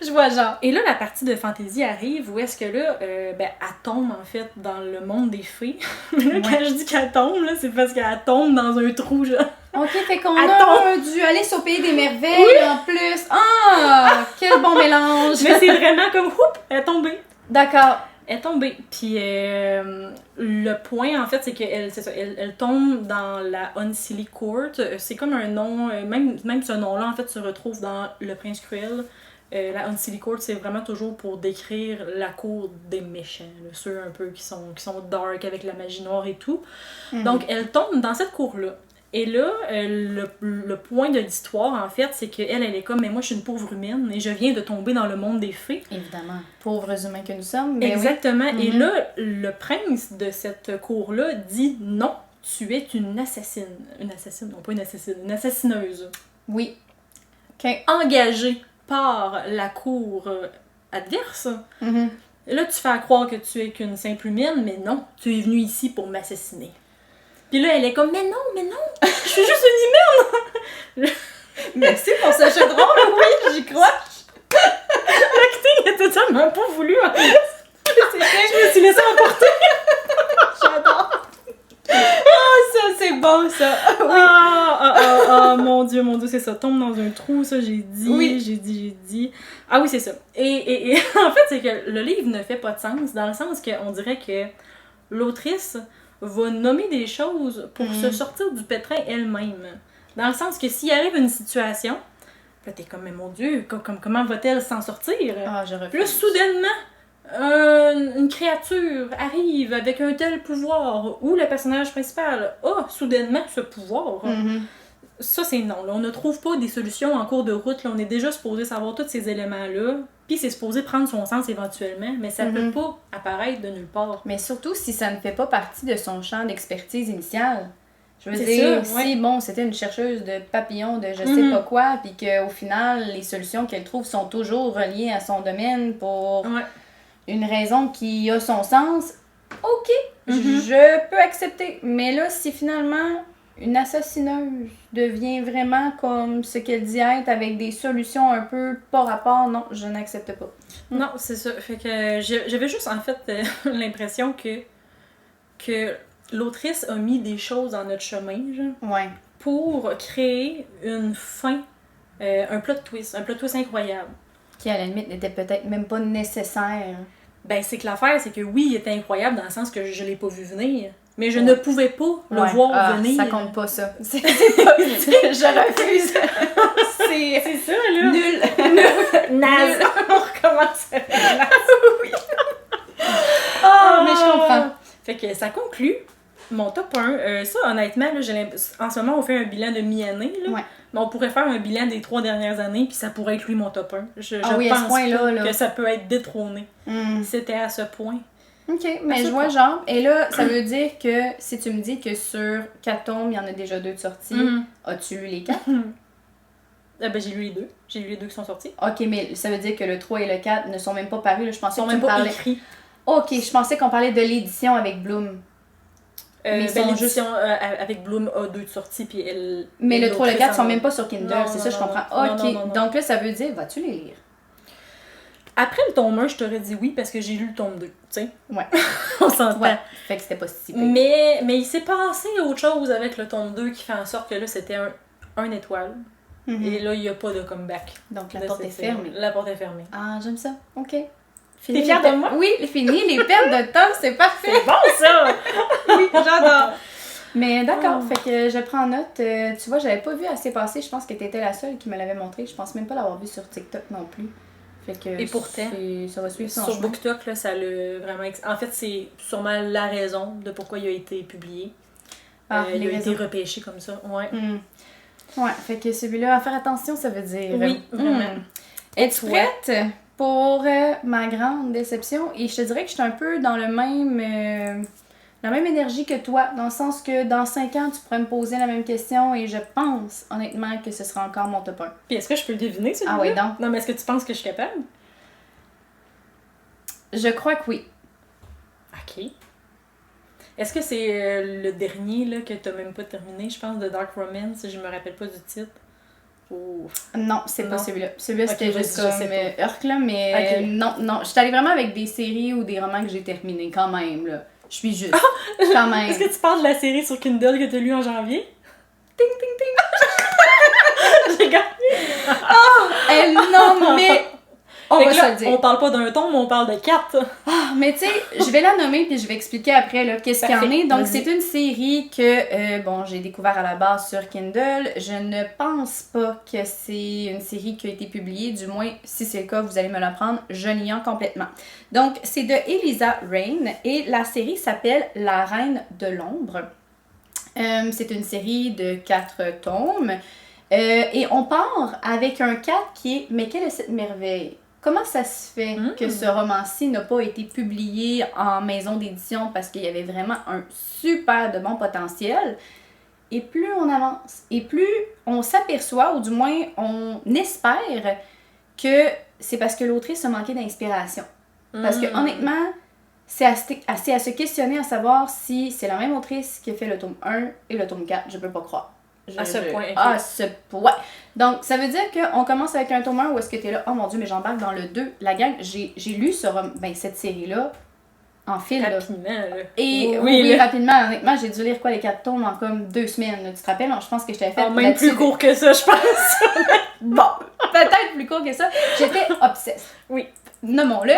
Je vois genre. Et là, la partie de fantasy arrive où est-ce que là, elle tombe en fait dans le monde des fées. Là, quand je dis qu'elle tombe, là, c'est parce qu'elle tombe dans un trou, genre. OK, fait qu'on a dû aller au pays des merveilles en plus. Ah! Quel bon mélange! Mais c'est vraiment comme, oups, elle est tombée. D'accord. Elle est tombée. Puis le point, en fait, c'est qu'elle elle tombe dans la Unseelie Court. C'est comme un nom, même ce nom-là, en fait, se retrouve dans Le Prince Cruel. La Unseelie Court, c'est vraiment toujours pour décrire la cour des méchants, là, ceux un peu qui sont dark avec la magie noire et tout. Donc, elle tombe dans cette cour-là. Et là, le point de l'histoire, en fait, c'est qu'elle est comme, mais moi, je suis une pauvre humaine et je viens de tomber dans le monde des fées. Évidemment. Pauvres humains que nous sommes. Mais exactement. Oui. Et là, le prince de cette cour-là dit, non, tu es une assassine. Une assassine, non pas une assassine, une assassineuse. Oui. OK. Engagée par la cour adverse. Là, tu fais croire que tu es qu'une simple humaine, mais non, tu es venue ici pour m'assassiner. Puis là, elle est comme, mais non, je suis juste une humaine! Merci pour ce jeu de rôle, oui, j'y crois. L'acting était tellement pas voulu, en fait. Je me suis laissée emporter. J'adore. Ça, c'est bon, ça. Oui. Mon Dieu, c'est ça. Tombe dans un trou, ça, j'ai dit. Oui. J'ai dit. Ah oui, c'est ça. Et en fait, c'est que le livre ne fait pas de sens, dans le sens qu'on dirait que l'autrice va nommer des choses pour se sortir du pétrin elle-même. Dans le sens que s'il arrive une situation, là, t'es comme, mais mon Dieu, comment va-t-elle s'en sortir? Ah, je refuse. Puis là, soudainement, une créature arrive avec un tel pouvoir, ou le personnage principal a soudainement ce pouvoir. Ça, c'est non. Là, on ne trouve pas des solutions en cours de route. Là, on est déjà supposé savoir tous ces éléments-là. Puis c'est supposé prendre son sens éventuellement, mais ça peut pas apparaître de nulle part. Mais surtout si ça ne fait pas partie de son champ d'expertise initial. Je veux dire, si bon, c'était une chercheuse de papillons, de je sais pas quoi, puis qu'au final, les solutions qu'elle trouve sont toujours reliées à son domaine pour une raison qui a son sens, ok, je peux accepter. Mais là, si finalement une assassineuse devient vraiment comme ce qu'elle dit être avec des solutions un peu pas rapport, non, je n'accepte pas. Non, c'est ça. Fait que j'avais juste en fait l'impression que l'autrice a mis des choses dans notre chemin, genre, Ouais. pour créer une fin, un plot twist incroyable. Qui à la limite n'était peut-être même pas nécessaire. Ben, c'est que l'affaire, c'est que oui, il était incroyable dans le sens que je l'ai pas vu venir, mais je ne pouvais pas le voir venir. Ça compte pas, ça. C'est pas... je refuse. C'est ça, là. Nul. Naze. On recommence. Oui. Ah, mais je comprends. Fait que ça conclut mon top 1. Ça, honnêtement, là, en ce moment, on fait un bilan de mi-année, là. Ouais. Mais on pourrait faire un bilan des 3 dernières années, puis ça pourrait être lui mon top 1. Je oui, à ce pense point-là, pas là. que ça peut être détrôné. Mm. C'était à ce point. Ok, mais je vois genre. Et là, ça veut dire que si tu me dis que sur 4 tomes, il y en a déjà 2 de sortis, as-tu lu les 4? Ben, j'ai lu les 2. J'ai lu les 2 qui sont sortis. Ok, mais ça veut dire que le 3 et le 4 ne sont même pas parus. Là. Je pensais Ils sont que même tu me pas parlais. écrits. Ok, je pensais qu'on parlait de l'édition avec Bloom. Mais ils sont l'édition avec Bloom a 2 de sortie, puis elle... Mais le 3 et le 4 sont en- même pas sur Kindle, Non, c'est non, ça, je non, comprends. non. Ok, Non, non, non. donc là, ça veut dire, vas-tu les lire? Après le tome 1, je t'aurais dit oui, parce que j'ai lu le tome 2, tu sais. Ouais. On s'entend. Ouais, fait que c'était pas si pire. Mais il s'est passé autre chose avec le tome 2 qui fait en sorte que là, c'était un étoile. Mhm. Et là, il n'y a pas de comeback. Donc la Là, porte est fermée. La porte est fermée. Ah, j'aime ça. Ok. T'es Fini fière les de moi? Oui, fini les pertes de temps, c'est parfait. C'est bon, ça! Oui, j'adore. Mais d'accord, fait que je prends note. Tu vois, j'avais pas vu assez passer. Je pense que t'étais la seule qui me l'avait montré. Je pense même pas l'avoir vu sur TikTok non plus. Fait que Et pourtant, ça va suivre son Sur chemin. BookTok, là, ça l'a vraiment... En fait, c'est sûrement la raison de pourquoi il a été publié. Ah, il les a été raisons. repêché comme ça. Ouais. Ouais, fait que celui-là, à faire attention, ça veut dire. Oui, vraiment. Es-tu Ouais. prête pour ma grande déception? Et je te dirais que je suis un peu dans le même, la même énergie que toi, dans le sens que dans 5 ans, tu pourrais me poser la même question et je pense honnêtement que ce sera encore mon top 1. Puis est-ce que je peux le deviner, celui-là? Ah ouais, donc. Non, mais est-ce que tu penses que je suis capable? Je crois que oui. Ok. Est-ce que c'est le dernier là, que t'as même pas terminé, je pense, de Dark Romance, si je me rappelle pas du titre? Oh. Non, c'est pas Non. celui-là. Celui-là, Ok, c'était vas-y, juste je comme sais pas. Urk, là, mais Ok. non. Je suis allée vraiment avec des séries ou des romans que j'ai terminés, quand même, là. Je suis juste. Quand même. Est-ce que tu parles de la série sur Kindle que t'as lu en janvier? Ting, ting, ting! J'ai gagné! Elle, non, mais... On Fait va que se là, le dire. on parle pas d'un tome, on parle de 4. Ah, mais tu sais, je vais la nommer puis je vais expliquer après là, qu'est-ce qu'il y en Parfait, est. Donc, vas-y. c'est une série que, bon, j'ai découvert à la base sur Kindle. Je ne pense pas que c'est une série qui a été publiée. Du moins, si c'est le cas, vous allez me l'apprendre. Je l'ignore complètement. Donc, c'est de Eliza Reign et la série s'appelle La Reine de l'Ombre. C'est une série de 4 tomes. Et on part avec un 4 qui est « Mais quelle est cette merveille? » Comment ça se fait que ce roman-ci n'a pas été publié en maison d'édition parce qu'il y avait vraiment un super de bon potentiel? Et plus on avance, et plus on s'aperçoit, ou du moins on espère, que c'est parce que l'autrice a manqué d'inspiration. Parce que honnêtement, c'est assez à se questionner à savoir si c'est la même autrice qui a fait le tome 1 et le tome 4. Je peux pas croire. À ce point, ok. À ce point. Donc, ça veut dire qu'on commence avec un tome 1 où est-ce que t'es là, oh mon dieu, mais j'embarque dans le 2. La gang, j'ai lu cette série-là en fil. Là. Rapidement, là. Et Oui, oui, là. rapidement, honnêtement, j'ai dû lire quoi, les 4 tomes en comme 2 semaines. Là. Tu te rappelles? Je pense que je t'avais fait. Ah, même plus court que ça, je pense. Bon, peut-être plus court que ça. J'étais obsesse. Oui. Nommons-le.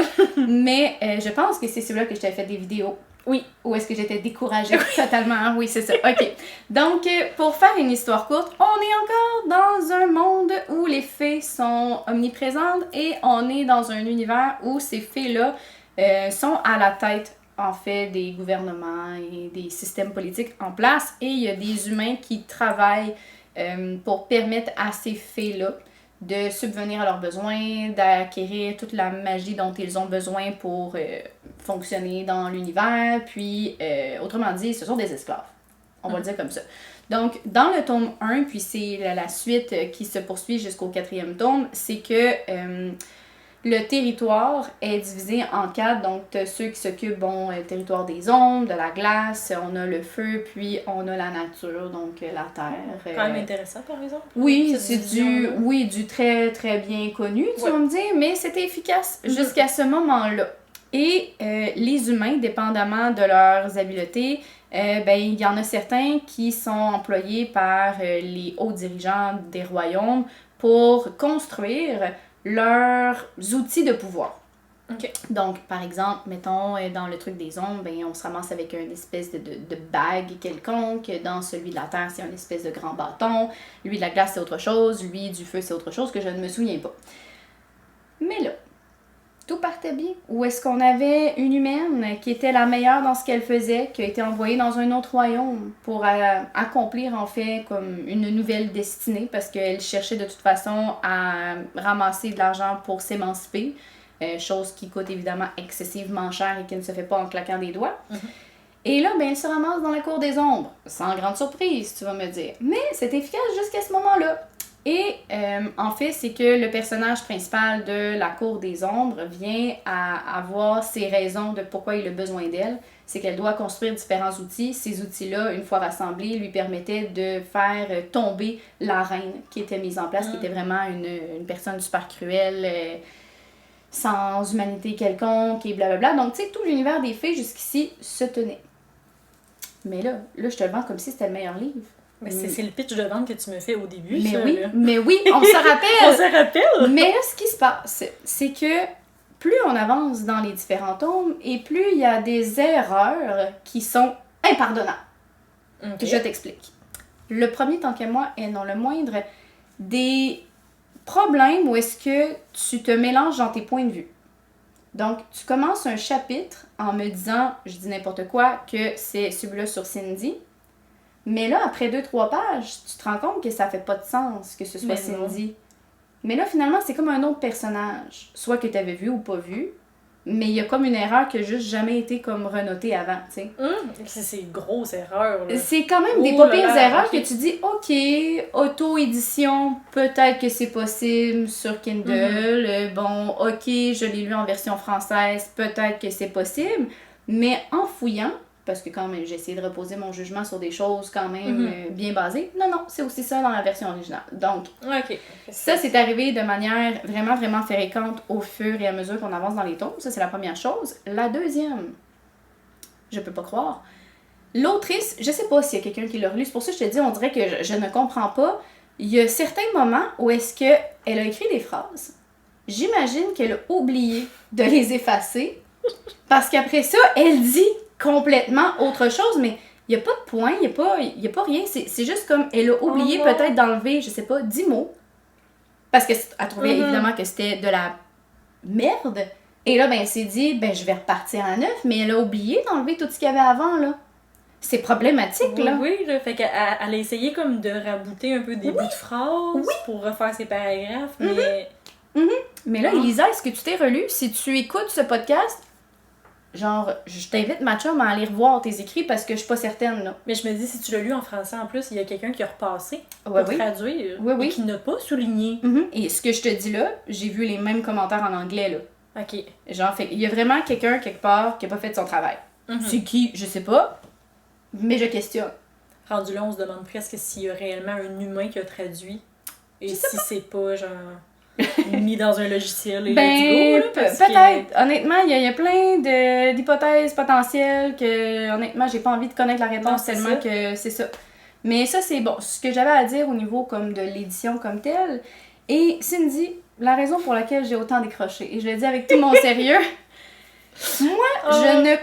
Mais je pense que c'est celui-là que je t'avais fait des vidéos. Oui. Ou est-ce que j'étais découragée totalement? Hein? Oui, c'est ça. OK. Donc, pour faire une histoire courte, on est encore dans un monde où les fées sont omniprésentes et on est dans un univers où ces fées-là sont à la tête, en fait, des gouvernements et des systèmes politiques en place. Et il y a des humains qui travaillent pour permettre à ces fées-là de subvenir à leurs besoins, d'acquérir toute la magie dont ils ont besoin pour fonctionner dans l'univers. Puis, autrement dit, ce sont des esclaves. On va le dire comme ça. Donc, dans le tome 1, puis c'est la suite qui se poursuit jusqu'au 4e tome, c'est que le territoire est divisé en 4. Donc, t'as ceux qui s'occupent, le territoire des ombres, de la glace, on a le feu, puis on a la nature, donc la terre. Quand même intéressant, par exemple. Oui, c'est du très, très bien connu, tu vas me dire, mais c'était efficace jusqu'à ce moment-là. Et les humains, dépendamment de leurs habiletés, il y en a certains qui sont employés par les hauts dirigeants des royaumes pour construire leurs outils de pouvoir. Okay. Donc, par exemple, mettons, dans le truc des ombres, on se ramasse avec une espèce de bague quelconque. Dans celui de la terre, c'est une espèce de grand bâton. Lui de la glace, c'est autre chose. Lui du feu, c'est autre chose que je ne me souviens pas. Mais là, tout partait bien. Ou est-ce qu'on avait une humaine qui était la meilleure dans ce qu'elle faisait, qui a été envoyée dans un autre royaume pour accomplir en fait comme une nouvelle destinée parce qu'elle cherchait de toute façon à ramasser de l'argent pour s'émanciper, chose qui coûte évidemment excessivement cher et qui ne se fait pas en claquant des doigts. Et là, elle se ramasse dans la cour des ombres, sans grande surprise, tu vas me dire. Mais c'est efficace jusqu'à ce moment-là. Et en fait, c'est que le personnage principal de la cour des ombres vient à avoir ses raisons de pourquoi il a besoin d'elle. C'est qu'elle doit construire différents outils. Ces outils-là, une fois rassemblés, lui permettaient de faire tomber la reine qui était mise en place, qui était vraiment une personne super cruelle, sans humanité quelconque et blablabla. Donc, tu sais, tout l'univers des fées jusqu'ici se tenait. Mais là, je te le vends comme si c'était le meilleur livre. Mais c'est le pitch de vente que tu me fais au début, mais ça, oui, là. Mais oui, on se rappelle! On se rappelle! Mais là, ce qui se passe, c'est que plus on avance dans les différents tomes, et plus il y a des erreurs qui sont impardonnables. Okay. Je t'explique. Le premier, tant qu'à moi, est non le moindre, des problèmes où est-ce que tu te mélanges dans tes points de vue. Donc, tu commences un chapitre en me disant, je dis n'importe quoi, que c'est celui-là sur Cindy. Mais là, après 2-3 pages, tu te rends compte que ça fait pas de sens que ce soit Cindy. Mais là, finalement, c'est comme un autre personnage. Soit que tu avais vu ou pas vu, mais il y a comme une erreur qui a juste jamais été comme renotée avant, tu sais. C'est une grosse erreur, là. C'est quand même des pas pires erreurs que tu dis, OK, auto-édition, peut-être que c'est possible sur Kindle. Bon, OK, je l'ai lu en version française, peut-être que c'est possible. Mais en fouillant, parce que quand même, j'ai essayé de reposer mon jugement sur des choses quand même bien basées. Non, c'est aussi ça dans la version originale. Donc, ça, c'est arrivé de manière vraiment, vraiment fréquente au fur et à mesure qu'on avance dans les tomes. Ça, c'est la première chose. La deuxième, je peux pas croire. L'autrice, je sais pas s'il y a quelqu'un qui l'a relu. C'est pour ça que je te dis, on dirait que je ne comprends pas. Il y a certains moments où est-ce qu'elle a écrit des phrases. J'imagine qu'elle a oublié de les effacer. Parce qu'après ça, elle dit complètement autre chose, mais il n'y a pas de point, il n'y a pas rien. C'est juste comme, elle a oublié peut-être d'enlever, je sais pas, 10 mots. Parce qu'elle trouvait évidemment que c'était de la merde. Et là, elle s'est dit, je vais repartir à neuf, mais elle a oublié d'enlever tout ce qu'il y avait avant, là. C'est problématique, là. Oui, là. Fait qu'elle a essayé comme de rabouter un peu des bouts de phrases pour refaire ses paragraphes, mais... Mais là, Elisa, est-ce que tu t'es relu? Si tu écoutes ce podcast, genre, je t'invite, ma chum, à aller revoir tes écrits parce que je suis pas certaine, là. Mais je me dis, si tu l'as lu en français en plus, il y a quelqu'un qui a repassé pour traduire et qui n'a pas souligné. Et ce que je te dis là, j'ai vu les mêmes commentaires en anglais, là. OK. Genre, il y a vraiment quelqu'un quelque part qui a pas fait son travail. C'est qui? Je sais pas, mais je questionne. Rendu là, on se demande presque s'il y a réellement un humain qui a traduit et si c'est pas, genre... mis dans un logiciel et peut-être. Honnêtement, il y a plein d'hypothèses potentielles que, honnêtement, j'ai pas envie de connaître la réponse tellement que c'est ça. Mais ça, c'est bon. Ce que j'avais à dire au niveau comme de l'édition comme telle. Et Cindy, la raison pour laquelle j'ai autant décroché, et je le dis avec tout mon sérieux, moi, je ne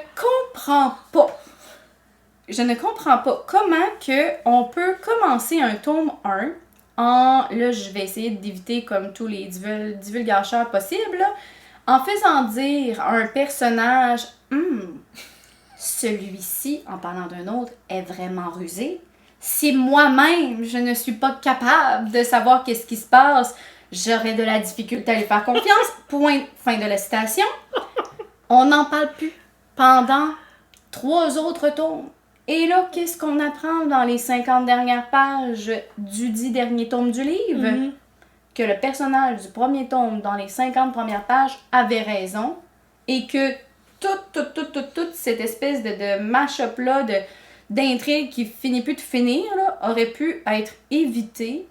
comprends pas. Je ne comprends pas comment que on peut commencer un tome 1 là, je vais essayer d'éviter comme tous les divulgateurs possibles, là, en faisant dire à un personnage, celui-ci, en parlant d'un autre, est vraiment rusé. Si moi-même, je ne suis pas capable de savoir qu'est-ce qui se passe, j'aurais de la difficulté à lui faire confiance. Point, fin de la citation. On n'en parle plus pendant 3 autres tomes. Et là, qu'est-ce qu'on apprend dans les 50 dernières pages du 10 derniers tomes du livre? que le personnage du premier tome dans les 50 premières pages avait raison et que toute cette espèce de mash-up-là, d'intrigue qui finit plus de finir, là, aurait pu être évitée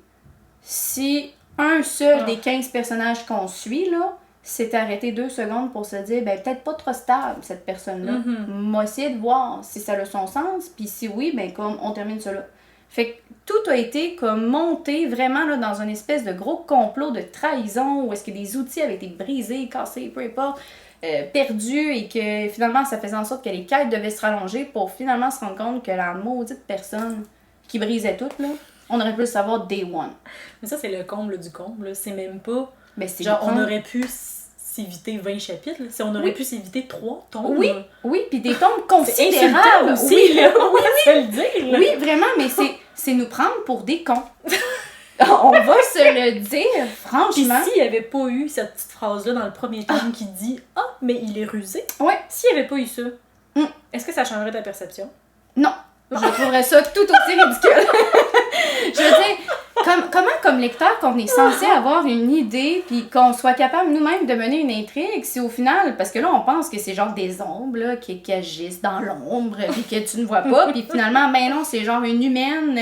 si un seul des 15 personnages qu'on suit, là, s'est arrêté 2 secondes pour se dire, ben peut-être pas trop stable, cette personne-là. M'a essayé de voir si ça a son sens, puis si oui, ben comme on termine cela. Fait que tout a été comme monté vraiment là, dans une espèce de gros complot de trahison, où est-ce que des outils avaient été brisés, cassés, peu importe, perdus, et que finalement ça faisait en sorte que les quêtes devaient se rallonger pour finalement se rendre compte que la maudite personne qui brisait tout, là, on aurait pu le savoir day one. Mais ça, c'est le comble du comble, là. C'est même pas... Ben, c'est genre, on aurait pu s'éviter 20 chapitres, là. Si on aurait pu s'éviter 3 tombes. Oui, oui, puis des tombes considérables aussi, oui, là. Oui, oui, le dire, là. Oui, vraiment, mais c'est nous prendre pour des cons. On va se le dire, franchement. Puis s'il n'y avait pas eu cette petite phrase-là dans le premier tome qui dit « Ah, mais il est rusé », ouais. S'il n'y avait pas eu ça, est-ce que ça changerait ta perception? Non. Je trouverais ça tout aussi ridicule. Je veux dire, comment comme lecteur qu'on est censé avoir une idée puis qu'on soit capable nous-mêmes de mener une intrigue si au final, parce que là on pense que c'est genre des ombres là, qui agissent dans l'ombre puis que tu ne vois pas, puis finalement ben non, c'est genre une humaine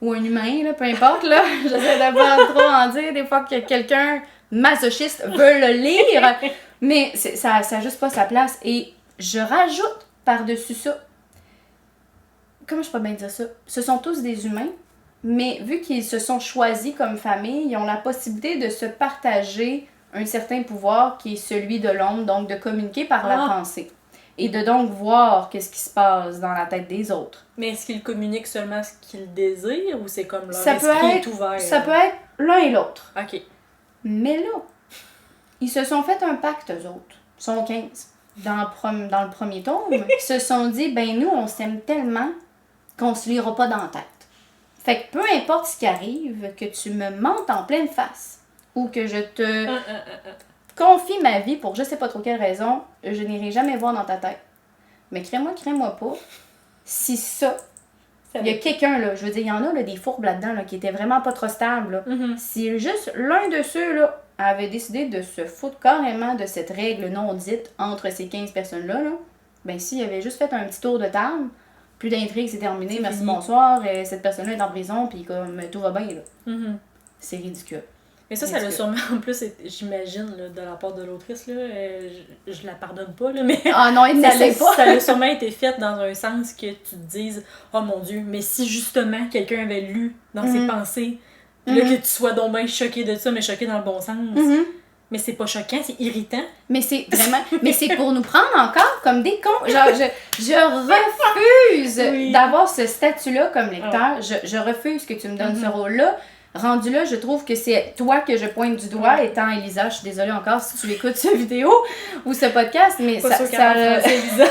ou un humain là, peu importe là, j'essaie de pas trop en dire des fois que quelqu'un masochiste veut le lire, mais ça a juste pas sa place. Et je rajoute par-dessus ça, comment je peux bien dire ça? Ce sont tous des humains, mais vu qu'ils se sont choisis comme famille, ils ont la possibilité de se partager un certain pouvoir qui est celui de l'ombre, donc de communiquer par la pensée. Et de donc voir qu'est-ce qui se passe dans la tête des autres. Mais est-ce qu'ils communiquent seulement ce qu'ils désirent ou c'est comme leur esprit est ouvert? Ça peut être l'un et l'autre. OK. Mais là, ils se sont fait un pacte, eux autres. Ils sont 15. Dans le premier tome, ils se sont dit, ben nous, on s'aime tellement qu'on se lira pas dans la tête. Fait que peu importe ce qui arrive, que tu me mentes en pleine face ou que je te confie ma vie pour je sais pas trop quelle raison, je n'irai jamais voir dans ta tête. Mais crée-moi pas. Si ça, il y a quelqu'un, là, je veux dire, il y en a là, des fourbes là-dedans là, qui étaient vraiment pas trop stables. Là. Si juste l'un de ceux là, avait décidé de se foutre carrément de cette règle non dite entre ces 15 personnes-là, là, ben s'il avait juste fait un petit tour de table, plus d'intrigue, c'est terminé, merci, fini. Bonsoir, cette personne-là est en prison, puis comme tout va bien, là. C'est ridicule. Mais ça l'a sûrement, en plus, j'imagine, là, de la part de l'autrice, là, je la pardonne pas, là, mais... Ah non, elle n'allait pas! Ça a sûrement été fait dans un sens que tu te dises, oh mon Dieu, mais si justement quelqu'un avait lu dans ses pensées, là, que tu sois donc bien choqué de ça, mais choqué dans le bon sens... Mais c'est pas choquant, c'est irritant. Mais c'est vraiment... mais c'est pour nous prendre encore comme des cons. Genre, je refuse d'avoir ce statut-là comme lecteur. Je refuse que tu me donnes ce rôle-là. Rendu là, je trouve que c'est toi que je pointe du doigt, étant Elisa. Je suis désolée encore si tu écoutes cette vidéo ou ce podcast, mais pas Elisa.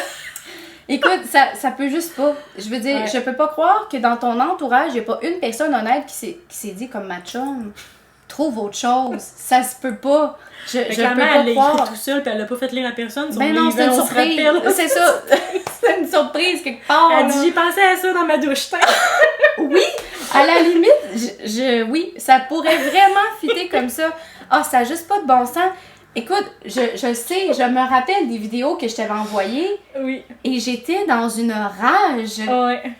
Écoute, ça peut juste pas. Je veux dire, je peux pas croire que dans ton entourage, il y a pas une personne honnête qui s'est dit comme ma chum. Trouve autre chose. Ça se peut pas. Je peux pas elle croire. Elle tout seul puis elle l'a pas fait lire à personne. Ben non, c'est une surprise. C'est ça. C'est une surprise quelque part. Elle dit, j'ai pensé à ça dans ma douche. Oui, à la limite, oui, ça pourrait vraiment fitter comme ça. Ah, ça a juste pas de bon sens. Écoute, je sais, je me rappelle des vidéos que je t'avais envoyées. Oui. Et j'étais dans une rage. Ouais.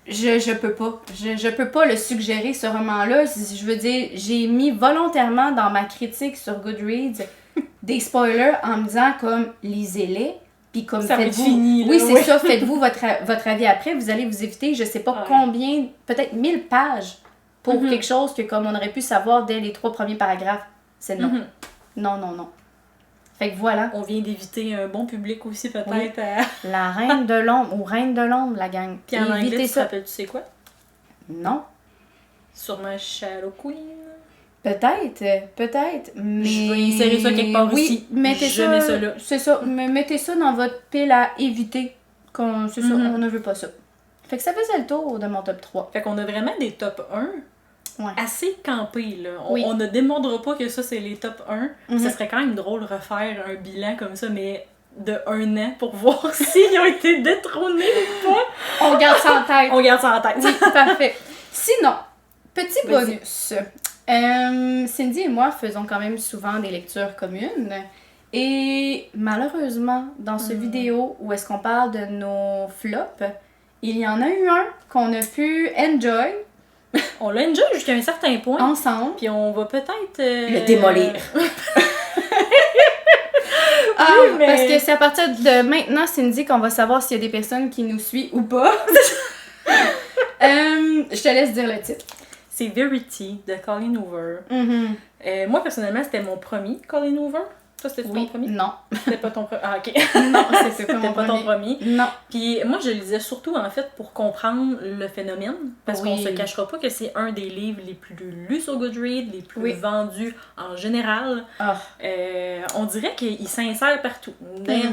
Je peux pas. Je peux pas le suggérer, ce roman-là. Je veux dire, j'ai mis volontairement dans ma critique sur Goodreads des spoilers en me disant comme, lisez-les, puis comme ça faites-vous... fini, là, oui, c'est ça, faites-vous votre avis après, vous allez vous éviter, je sais pas combien, peut-être 1000 pages pour quelque chose que comme on aurait pu savoir dès les 3 premiers paragraphes. C'est non. Non. Fait que voilà. On vient d'éviter un bon public aussi, peut-être. Oui. La Reine de l'Ombre, ou Reine de l'Ombre, la gang. Puis en anglais, tu te rappelles, tu sais quoi? Non. Sûrement Shadow Queen? Peut-être, mais... Je vais insérer ça quelque part aussi. Mettez ça là. C'est ça, mais mettez ça dans votre pile à éviter. C'est ça, on ne veut pas ça. Fait que ça faisait le tour de mon top 3. Fait qu'on a vraiment des top 1 assez campés, là. On ne démondrera pas que ça, c'est les top 1. Ça serait quand même drôle de refaire un bilan comme ça, mais de 1 an pour voir s'ils ont été détrônés ou pas. On garde ça en tête. On garde ça en tête. Oui, parfait. Sinon, petit bonus. Cindy et moi faisons quand même souvent des lectures communes. Et malheureusement, dans ce vidéo où est-ce qu'on parle de nos flops, il y en a eu un qu'on a pu enjoy On l'a enjoy jusqu'à un certain point. ensemble. Puis on va peut-être... Le démolir. mais- Parce que c'est à partir de maintenant, Cindy, qu'on va savoir s'il y a des personnes qui nous suivent ou pas. Je te laisse dire le titre. C'est Verity de Colleen Hoover. Mm-hmm. Moi, personnellement, c'était mon premier Colleen Hoover. Toi, c'était ton premier? Non. C'était pas ton premier. Ah, ok. Non, c'est pas C'était mon pas ton premier. Non. Puis moi, je le lisais surtout, en fait, pour comprendre le phénomène. Parce qu'on se cachera pas que c'est un des livres les plus lus sur Goodreads, les plus vendus en général. On dirait qu'il s'insère partout.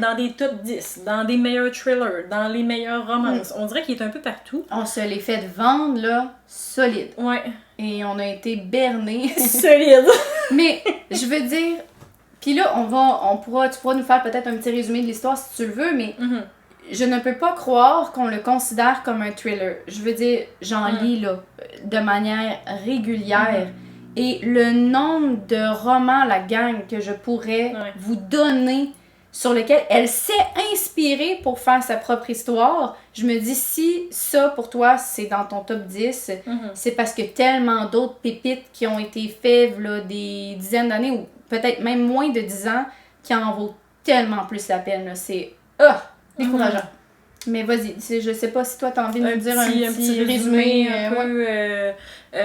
Dans des top 10, dans des meilleurs thrillers, dans les meilleures romances. On dirait qu'il est un peu partout. On se les fait vendre, là, solide. Ouais. Et on a été bernés. Solide. Mais, je veux dire... Puis là, tu pourras nous faire peut-être un petit résumé de l'histoire si tu le veux, mais je ne peux pas croire qu'on le considère comme un thriller. Je veux dire, j'en lis là, de manière régulière. Et le nombre de romans, la gang, que je pourrais vous donner, sur lequel elle s'est inspirée pour faire sa propre histoire, je me dis, si ça, pour toi, c'est dans ton top 10, c'est parce que tellement d'autres pépites qui ont été faites là, des dizaines d'années, ou peut-être même moins de 10 ans, qui en vaut tellement plus la peine. Là. C'est décourageant. Mais vas-y, je sais pas si toi t'as envie de nous dire un petit résumé. Un peu,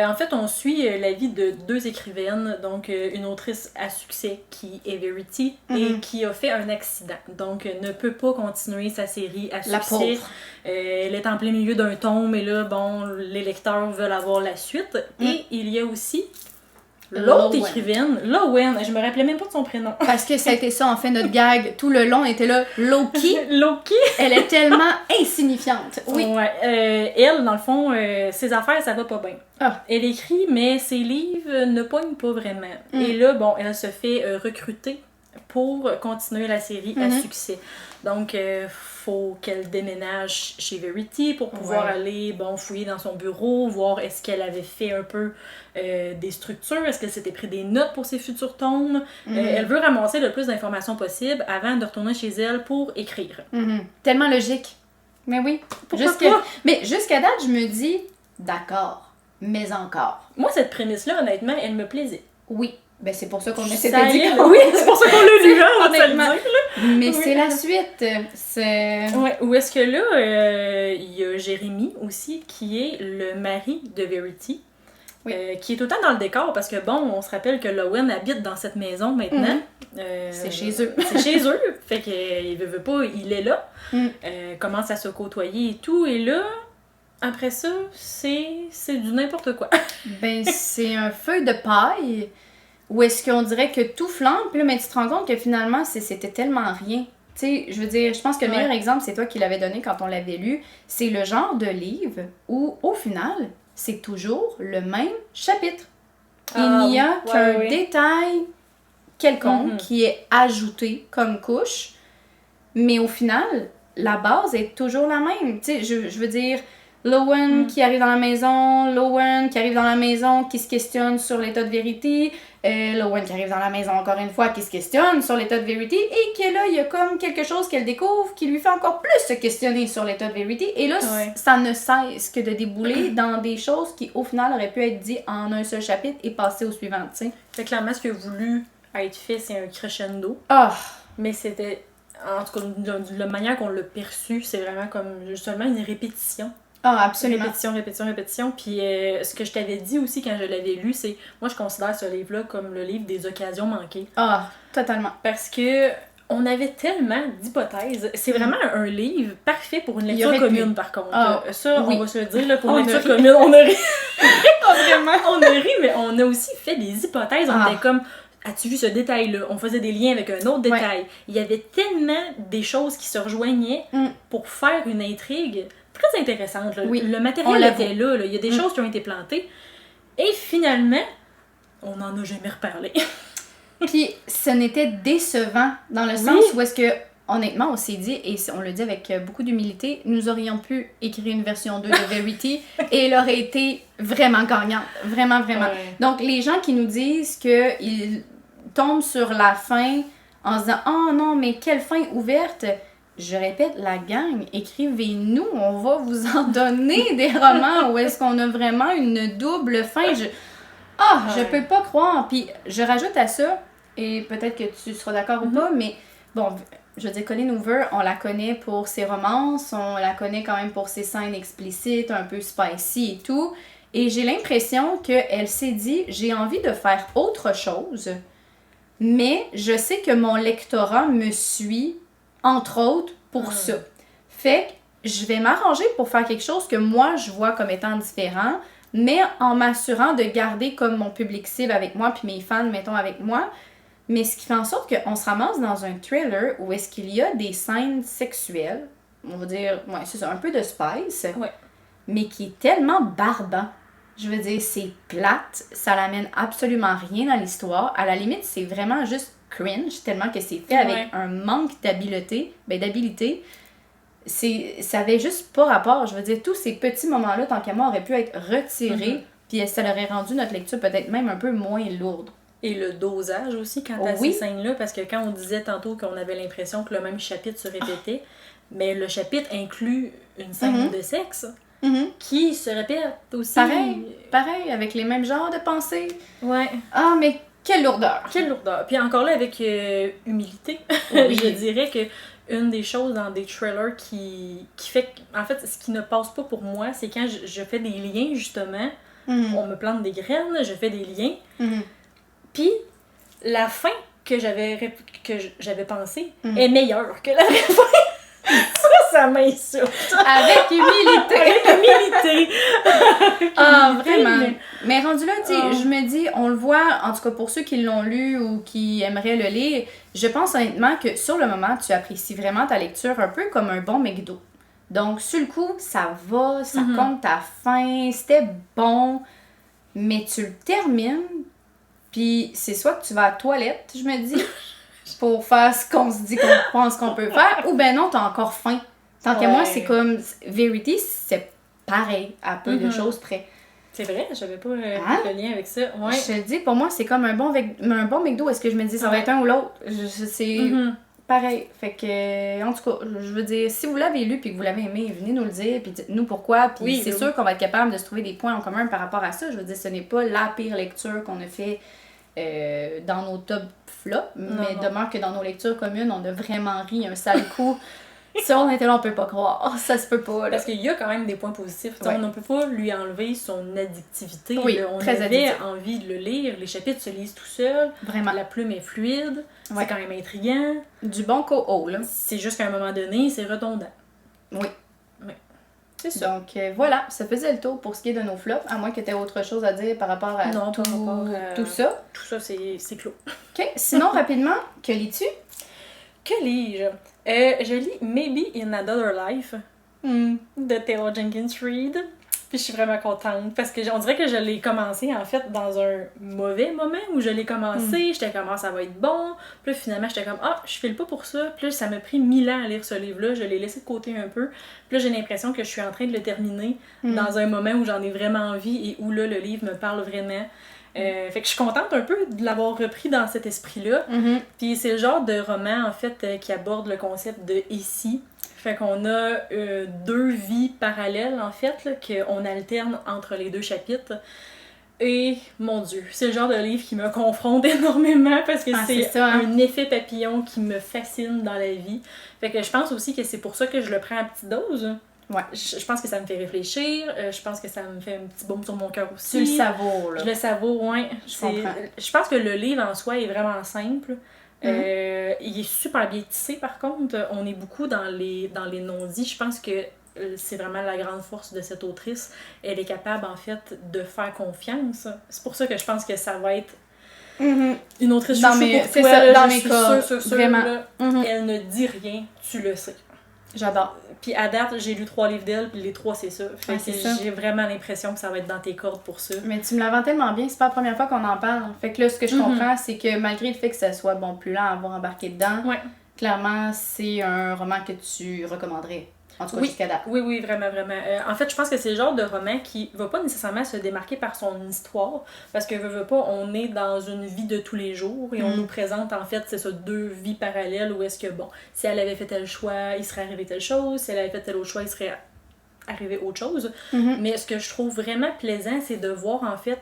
en fait, on suit la vie de deux écrivaines, donc une autrice à succès qui est Verity et qui a fait un accident, donc ne peut pas continuer sa série à succès. La pauvre. Elle est en plein milieu d'un tome et là, bon, les lecteurs veulent avoir la suite. Et il y a aussi l'autre écrivaine, Lowen, je me rappelais même pas de son prénom. Parce que ça a été ça, en fait, notre gag. Tout le long, on était là, Loki. Loki. Elle est tellement insignifiante. Oui. Ouais. Elle, dans le fond, ses affaires, ça va pas bien. Elle écrit, mais ses livres ne pognent pas vraiment. Et là, bon, elle se fait recruter pour continuer la série à succès. Donc, faut qu'elle déménage chez Verity pour pouvoir aller, fouiller dans son bureau, voir est-ce qu'elle avait fait un peu des structures, est-ce qu'elle s'était pris des notes pour ses futurs tomes. Elle veut ramasser le plus d'informations possible avant de retourner chez elle pour écrire. Tellement logique. Mais oui. Pourquoi pas? Mais jusqu'à date, je me dis, d'accord, mais encore. Moi, cette prémisse-là, honnêtement, elle me plaisait. Oui. Ben, c'est pour ça qu'on a cette édition. Oui, c'est pour ça qu'on l'a lu, honnêtement. Mais c'est la suite. C'est... Ouais, ou est-ce que là, il y a Jérémy aussi, qui est le mari de Verity, qui est tout le temps dans le décor, parce que bon, on se rappelle que Lowen habite dans cette maison maintenant. C'est chez eux. C'est chez eux. Fait qu'il veut pas, il est là. Commence à se côtoyer et tout. Et là, après ça, c'est du n'importe quoi. Ben, c'est un feu de paille. Ou est-ce qu'on dirait que tout flambe, puis là, mais tu te rends compte que finalement, c'était tellement rien. Tu sais, je veux dire, je pense que le meilleur exemple, c'est toi qui l'avais donné quand on l'avait lu. C'est le genre de livre où, au final, c'est toujours le même chapitre. Il n'y a qu'un détail quelconque qui est ajouté comme couche, mais au final, la base est toujours la même. Tu sais, je veux dire... Lowen qui arrive dans la maison, qui se questionne sur l'état de vérité. Lowen qui arrive dans la maison encore une fois, qui se questionne sur l'état de vérité. Et que là, il y a comme quelque chose qu'elle découvre qui lui fait encore plus se questionner sur l'état de vérité. Et là, ça ne cesse que de débouler dans des choses qui, au final, auraient pu être dites en un seul chapitre et passer au suivant, tu sais. Fait clairement, ce qui a voulu être fait, c'est un crescendo. Mais c'était... En tout cas, de la manière qu'on l'a perçu, c'est vraiment comme justement une répétition. Absolument. Répétition. Puis ce que je t'avais dit aussi quand je l'avais lu, c'est... Moi, je considère ce livre-là comme le livre des occasions manquées. Totalement. Parce que on avait tellement d'hypothèses. C'est vraiment un livre parfait pour une lecture commune, par contre. On va se le dire, là, pour une lecture commune, on a ri. Vraiment. On a ri, mais on a aussi fait des hypothèses. On était comme... As-tu vu ce détail-là? On faisait des liens avec un autre détail. Il y avait tellement des choses qui se rejoignaient pour faire une intrigue très intéressante. Là. Le matériel était là. Il y a des choses qui ont été plantées. Et finalement, on n'en a jamais reparlé. Puis, ce n'était décevant dans le sens où est-ce que honnêtement, on s'est dit, et on le dit avec beaucoup d'humilité, nous aurions pu écrire une version 2 de Verity et elle aurait été vraiment gagnante. Vraiment, vraiment. Ouais. Donc, les gens qui nous disent qu'ils tombent sur la fin en se disant « Oh non, mais quelle fin ouverte! » Je répète, la gang, écrivez-nous, on va vous en donner des romans où est-ce qu'on a vraiment une double fin. Je peux pas croire. Puis, je rajoute à ça, et peut-être que tu seras d'accord ou pas, mais bon, je veux dire, Colleen Hoover, on la connaît pour ses romances, on la connaît quand même pour ses scènes explicites, un peu spicy et tout. Et j'ai l'impression qu'elle s'est dit, j'ai envie de faire autre chose, mais je sais que mon lectorat me suit, entre autres, pour ça. Fait que je vais m'arranger pour faire quelque chose que moi, je vois comme étant différent, mais en m'assurant de garder comme mon public cible avec moi, puis mes fans, mettons, avec moi. Mais ce qui fait en sorte qu'on se ramasse dans un thriller où est-ce qu'il y a des scènes sexuelles, on va dire, ouais, c'est ça, un peu de spice, mais qui est tellement barbant. Je veux dire, c'est plate, ça n'amène absolument rien dans l'histoire. À la limite, c'est vraiment juste cringe, tellement que c'est fait avec un manque d'habileté. Ça avait juste pas rapport. Je veux dire, tous ces petits moments-là, tant qu'à moi, auraient pu être retirés, puis ça aurait rendu notre lecture peut-être même un peu moins lourde. Et le dosage aussi, quant à ces scènes-là, parce que quand on disait tantôt qu'on avait l'impression que le même chapitre se répétait, mais le chapitre inclut une scène de sexe qui se répète aussi. Pareil, avec les mêmes genres de pensées. Ouais. Ah, mais quelle lourdeur! Quelle lourdeur! Puis encore là, avec humilité, je dirais que une des choses dans des trailers qui fait... En fait, ce qui ne passe pas pour moi, c'est quand je fais des liens, justement. On me plante des graines, je fais des liens. Puis, la fin que j'avais pensée est meilleure que la vraie fin. Ça m'insulte. Avec humilité. Avec humilité. Vraiment. Mais rendu là, tu sais, je me dis, on le voit, en tout cas pour ceux qui l'ont lu ou qui aimeraient le lire, je pense honnêtement que sur le moment, tu apprécies vraiment ta lecture un peu comme un bon McDo. Donc, sur le coup, ça va, ça compte ta faim, c'était bon, mais tu le termines, puis c'est soit que tu vas à la toilette, je me dis, pour faire ce qu'on se dit qu'on pense qu'on peut faire, ou ben non, t'as encore faim. Tant qu'à moi, c'est comme Verity, c'est pareil, à peu de choses près. C'est vrai, j'avais pas le lien avec ça. Ouais. Je te dis, pour moi, c'est comme un bon McDo. Est-ce que je me dis, ça va être un ou l'autre? C'est pareil. Fait que, en tout cas, je veux dire, si vous l'avez lu puis que vous l'avez aimé, venez nous le dire, puis dites-nous pourquoi. Puis c'est sûr qu'on va être capable de se trouver des points en commun par rapport à ça. Je veux dire, ce n'est pas la pire lecture qu'on a fait dans nos top flops, mais demeure que dans nos lectures communes, on a vraiment ri un sale coup. Si on était là, on peut pas croire. Ça se peut pas. Là. Parce qu'il y a quand même des points positifs. On ne peut pas lui enlever son addictivité. Oui, on très avait addictif. envie de le lire. Les chapitres se lisent tout seuls. Vraiment. La plume est fluide. C'est quand même intriguant. Du bon co-haut, là. C'est juste qu'à un moment donné, c'est redondant. Oui. C'est ça. Donc voilà, ça faisait le tour pour ce qui est de nos flops, à moins que tu aies autre chose à dire par rapport à tout ça. Tout ça, c'est clos. OK. Sinon, rapidement, que lis-tu? Que lis-je? Je lis Maybe in Another Life de Taylor Jenkins Reid. Puis je suis vraiment contente parce que on dirait que je l'ai commencé en fait dans un mauvais moment où je l'ai commencé. J'étais comme, ça va être bon. Puis là, finalement, j'étais comme, je file pas pour ça. Puis là, ça m'a pris 1000 ans à lire ce livre-là. Je l'ai laissé de côté un peu. Puis là, j'ai l'impression que je suis en train de le terminer dans un moment où j'en ai vraiment envie et où là, le livre me parle vraiment. Fait que je suis contente un peu de l'avoir repris dans cet esprit-là. Puis c'est le genre de roman, en fait, qui aborde le concept de « ici ». Fait qu'on a 2 vies parallèles, en fait, là, qu'on alterne entre les 2 chapitres. Et, mon Dieu, c'est le genre de livre qui me confronte énormément parce que c'est un effet papillon qui me fascine dans la vie. Fait que je pense aussi que c'est pour ça que je le prends à petite dose. Ouais. Je pense que ça me fait réfléchir, je pense que ça me fait un petit baume sur mon cœur aussi. Tu le savoures, là. Je le savoure, ouais. Je pense que le livre en soi est vraiment simple. Il est super bien tissé, par contre. On est beaucoup dans les non-dits. Je pense que c'est vraiment la grande force de cette autrice. Elle est capable, en fait, de faire confiance. C'est pour ça que je pense que ça va être une autrice dans chouchou mes, pour c'est toi. ça, Là, dans je mes suis cas, sûre, vraiment. Là, elle ne dit rien, tu le sais. J'adore. Puis à date, j'ai lu 3 livres d'elle, puis les 3 c'est ça. Fait que ça. j'ai vraiment l'impression que ça va être dans tes cordes pour ça. Mais tu me la vends tellement bien, c'est pas la première fois qu'on en parle. Fait que là, ce que je comprends, c'est que malgré le fait que ça soit plus lent à avoir embarqué dedans, clairement, c'est un roman que tu recommanderais. En tout cas, jusqu'à date. Oui, vraiment, vraiment. En fait, je pense que c'est le genre de roman qui va pas nécessairement se démarquer par son histoire, parce que veut pas, on est dans une vie de tous les jours et on nous présente, en fait, c'est ça, deux vies parallèles où est-ce que, bon, si elle avait fait tel choix, il serait arrivé telle chose, si elle avait fait tel autre choix, il serait arrivé autre chose. Mais ce que je trouve vraiment plaisant, c'est de voir, en fait,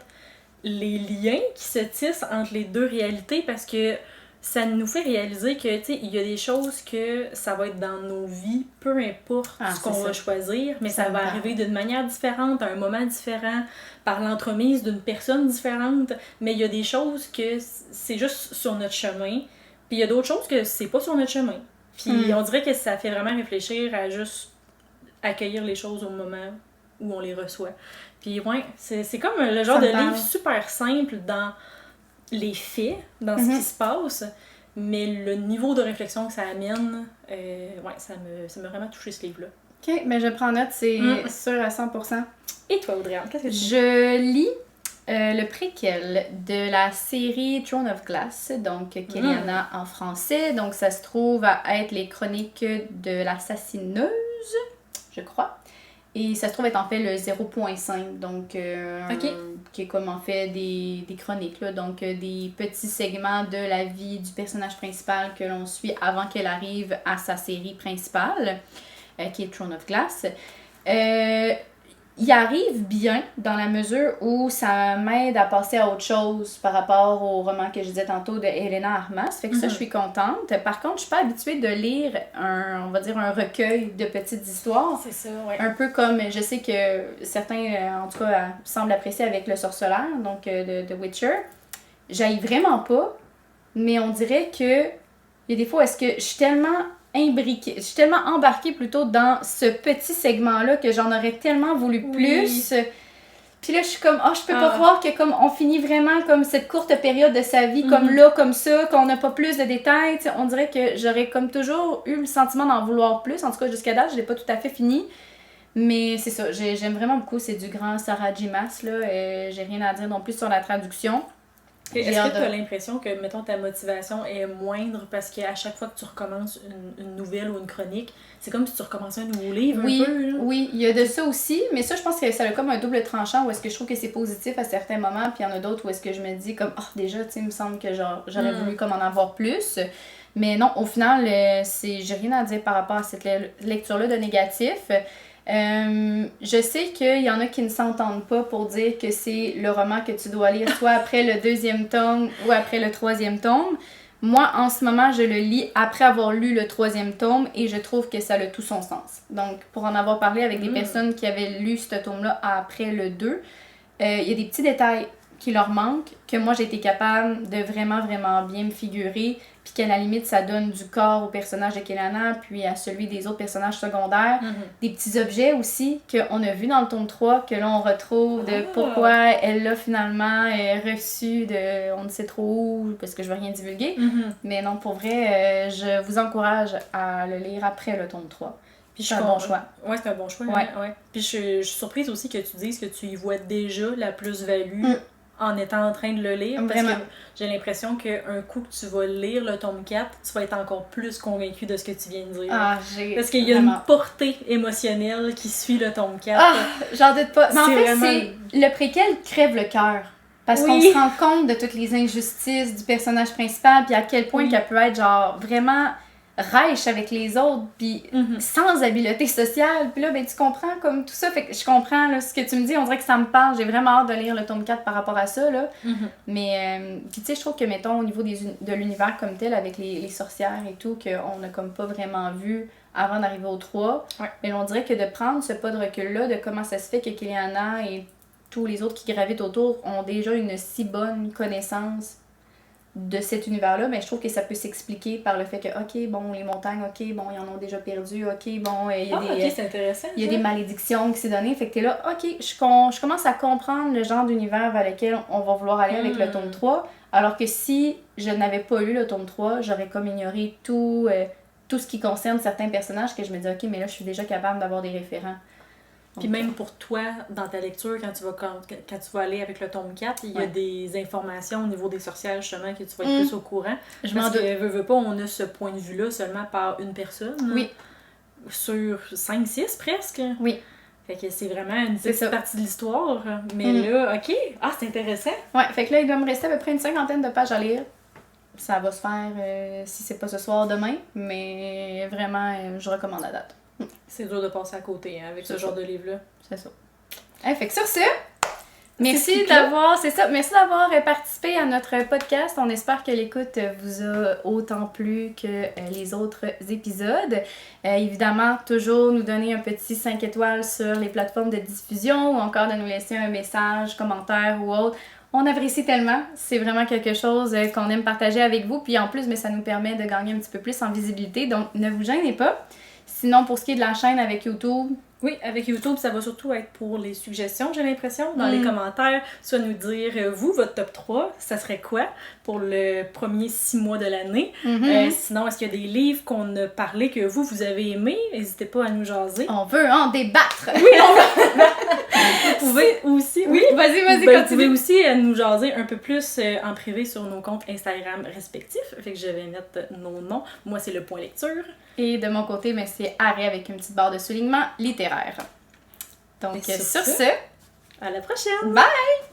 les liens qui se tissent entre les deux réalités, parce que ça nous fait réaliser que, tu sais, il y a des choses que ça va être dans nos vies, peu importe ce qu'on va choisir, mais ça va arriver d'une manière différente, à un moment différent, par l'entremise d'une personne différente, mais il y a des choses que c'est juste sur notre chemin, puis il y a d'autres choses que c'est pas sur notre chemin. Puis on dirait que ça fait vraiment réfléchir à juste accueillir les choses au moment où on les reçoit. Puis ouais, c'est comme le genre de livre super simple dans les faits, dans ce qui se passe, mais le niveau de réflexion que ça amène, ouais, ça m'a vraiment touché ce livre-là. Ok, mais je prends note, c'est sûr à 100%. Et toi, Audrey, qu'est-ce que tu lis? Je lis le préquel de la série Throne of Glass, donc Keliana en français. Donc ça se trouve à être les chroniques de l'assassineuse, je crois. Et ça se trouve être en fait le 0.5, donc qui est comme en fait des chroniques, là, donc des petits segments de la vie du personnage principal que l'on suit avant qu'elle arrive à sa série principale, qui est Throne of Glass. Il arrive bien dans la mesure où ça m'aide à passer à autre chose par rapport au roman que je disais tantôt de Helena Armas. Fait que ça, je suis contente. Par contre, je suis pas habituée de lire un recueil de petites histoires. C'est ça, ouais. Un peu comme, je sais que certains, en tout cas, semblent apprécier avec Le Sorceleur, donc de The Witcher. J'haïs vraiment pas, mais on dirait que il y a des fois où est-ce que je suis tellement imbriquée, je suis tellement embarquée plutôt dans ce petit segment-là que j'en aurais tellement voulu plus. Puis là, je suis comme, je peux pas croire que comme on finit vraiment comme cette courte période de sa vie, comme là, comme ça, qu'on n'a pas plus de détails. T'sais, on dirait que j'aurais comme toujours eu le sentiment d'en vouloir plus. En tout cas, jusqu'à date, je l'ai pas tout à fait fini. Mais c'est ça, j'aime vraiment beaucoup. C'est du grand Sarah J. Maas, là. J'ai rien à dire non plus sur la traduction. Est-ce que tu as l'impression que, mettons, ta motivation est moindre parce qu'à chaque fois que tu recommences une nouvelle ou une chronique, c'est comme si tu recommençais un nouveau livre un peu? Là. Oui, il y a de ça aussi, mais ça, je pense que ça a comme un double tranchant où est-ce que je trouve que c'est positif à certains moments, puis il y en a d'autres où est-ce que je me dis comme, déjà, tu sais, il me semble que genre j'aurais voulu comme en avoir plus. Mais non, au final, j'ai rien à dire par rapport à cette lecture-là de négatif. Je sais qu'il y en a qui ne s'entendent pas pour dire que c'est le roman que tu dois lire soit après le 2e tome ou après le 3e tome. Moi, en ce moment, je le lis après avoir lu le 3e tome et je trouve que ça a tout son sens. Donc, pour en avoir parlé avec des personnes qui avaient lu ce tome-là après le 2, il y a des petits détails qui leur manquent, que moi j'ai été capable de vraiment, vraiment bien me figurer, puis qu'à la limite ça donne du corps au personnage de Keliana, puis à celui des autres personnages secondaires. Des petits objets aussi qu'on a vus dans le tome 3, que là on retrouve de pourquoi elle l'a finalement reçu de on ne sait trop où, parce que je veux rien divulguer. Mais non, pour vrai, je vous encourage à le lire après le tome 3. Puis c'est un bon choix. Ouais, c'est un bon choix. Ouais. Puis je suis surprise aussi que tu dises que tu y vois déjà la plus-value en étant en train de le lire. Vraiment. Parce que j'ai l'impression qu'un coup que tu vas lire le tome 4, tu vas être encore plus convaincu de ce que tu viens de dire. Parce qu'il y a une portée émotionnelle qui suit le tome 4. J'en doute pas. Mais en fait, le préquel crève le cœur. Parce qu'on se rend compte de toutes les injustices du personnage principal, puis à quel point qu'elle peut être genre vraiment rêche avec les autres, puis sans habileté sociale. Puis là, ben, tu comprends comme tout ça. Fait que je comprends là, ce que tu me dis. On dirait que ça me parle. J'ai vraiment hâte de lire le tome 4 par rapport à ça. Là. Mais, puis tu sais, je trouve que, mettons, au niveau de l'univers comme tel, avec les sorcières et tout, qu'on n'a comme pas vraiment vu avant d'arriver au 3. Mais on dirait que de prendre ce pas de recul-là, de comment ça se fait que Keliana et tous les autres qui gravitent autour ont déjà une si bonne connaissance de cet univers-là, mais je trouve que ça peut s'expliquer par le fait que, ok, bon, les montagnes, ok, bon, ils en ont déjà perdu, ok, bon, il y a c'est intéressant, il y a des malédictions qui s'est données, fait que t'es là, ok, je commence à comprendre le genre d'univers vers lequel on va vouloir aller avec le tome 3, alors que si je n'avais pas lu le tome 3, j'aurais comme ignoré tout ce qui concerne certains personnages que je me dis, ok, mais là, je suis déjà capable d'avoir des référents. Puis même pour toi, dans ta lecture, quand tu vas aller avec le tome 4, il y a des informations au niveau des sorcières, justement, que tu vas être plus au courant. Je Parce m'en doute. que, veux pas, on a ce point de vue-là seulement par une personne. Oui. Sur 5-6 presque. Oui. Fait que c'est vraiment une petite partie de l'histoire. Mais là, OK, c'est intéressant. Ouais, fait que là, il doit me rester à peu près une 50aine de pages à lire. Ça va se faire, si c'est pas ce soir, demain. Mais vraiment, je recommande la date. C'est dur de passer à côté avec ce genre de livre-là. C'est ça. Fait que sur ce, merci d'avoir participé à notre podcast. On espère que l'écoute vous a autant plu que les autres épisodes. Évidemment, toujours nous donner un petit 5 étoiles sur les plateformes de diffusion ou encore de nous laisser un message, commentaire ou autre. On apprécie tellement. C'est vraiment quelque chose qu'on aime partager avec vous. Puis en plus, mais ça nous permet de gagner un petit peu plus en visibilité. Donc, ne vous gênez pas. Sinon, pour ce qui est de la chaîne avec YouTube... Oui, avec YouTube, ça va surtout être pour les suggestions, j'ai l'impression, dans les commentaires, soit nous dire, vous, votre top 3, ça serait quoi pour le premier 6 mois de l'année? Sinon, est-ce qu'il y a des livres qu'on a parlé que vous avez aimés? N'hésitez pas à nous jaser. On veut en débattre! Oui, on veut! Vous pouvez aussi... Oui, vas-y, continue! Vous pouvez aussi nous jaser un peu plus en privé sur nos comptes Instagram respectifs. Fait que je vais mettre nos noms. Moi, c'est le point lecture. Et de mon côté, c'est arrêt avec une petite barre de soulignement littéraire. Donc, sur ce, à la prochaine! Bye!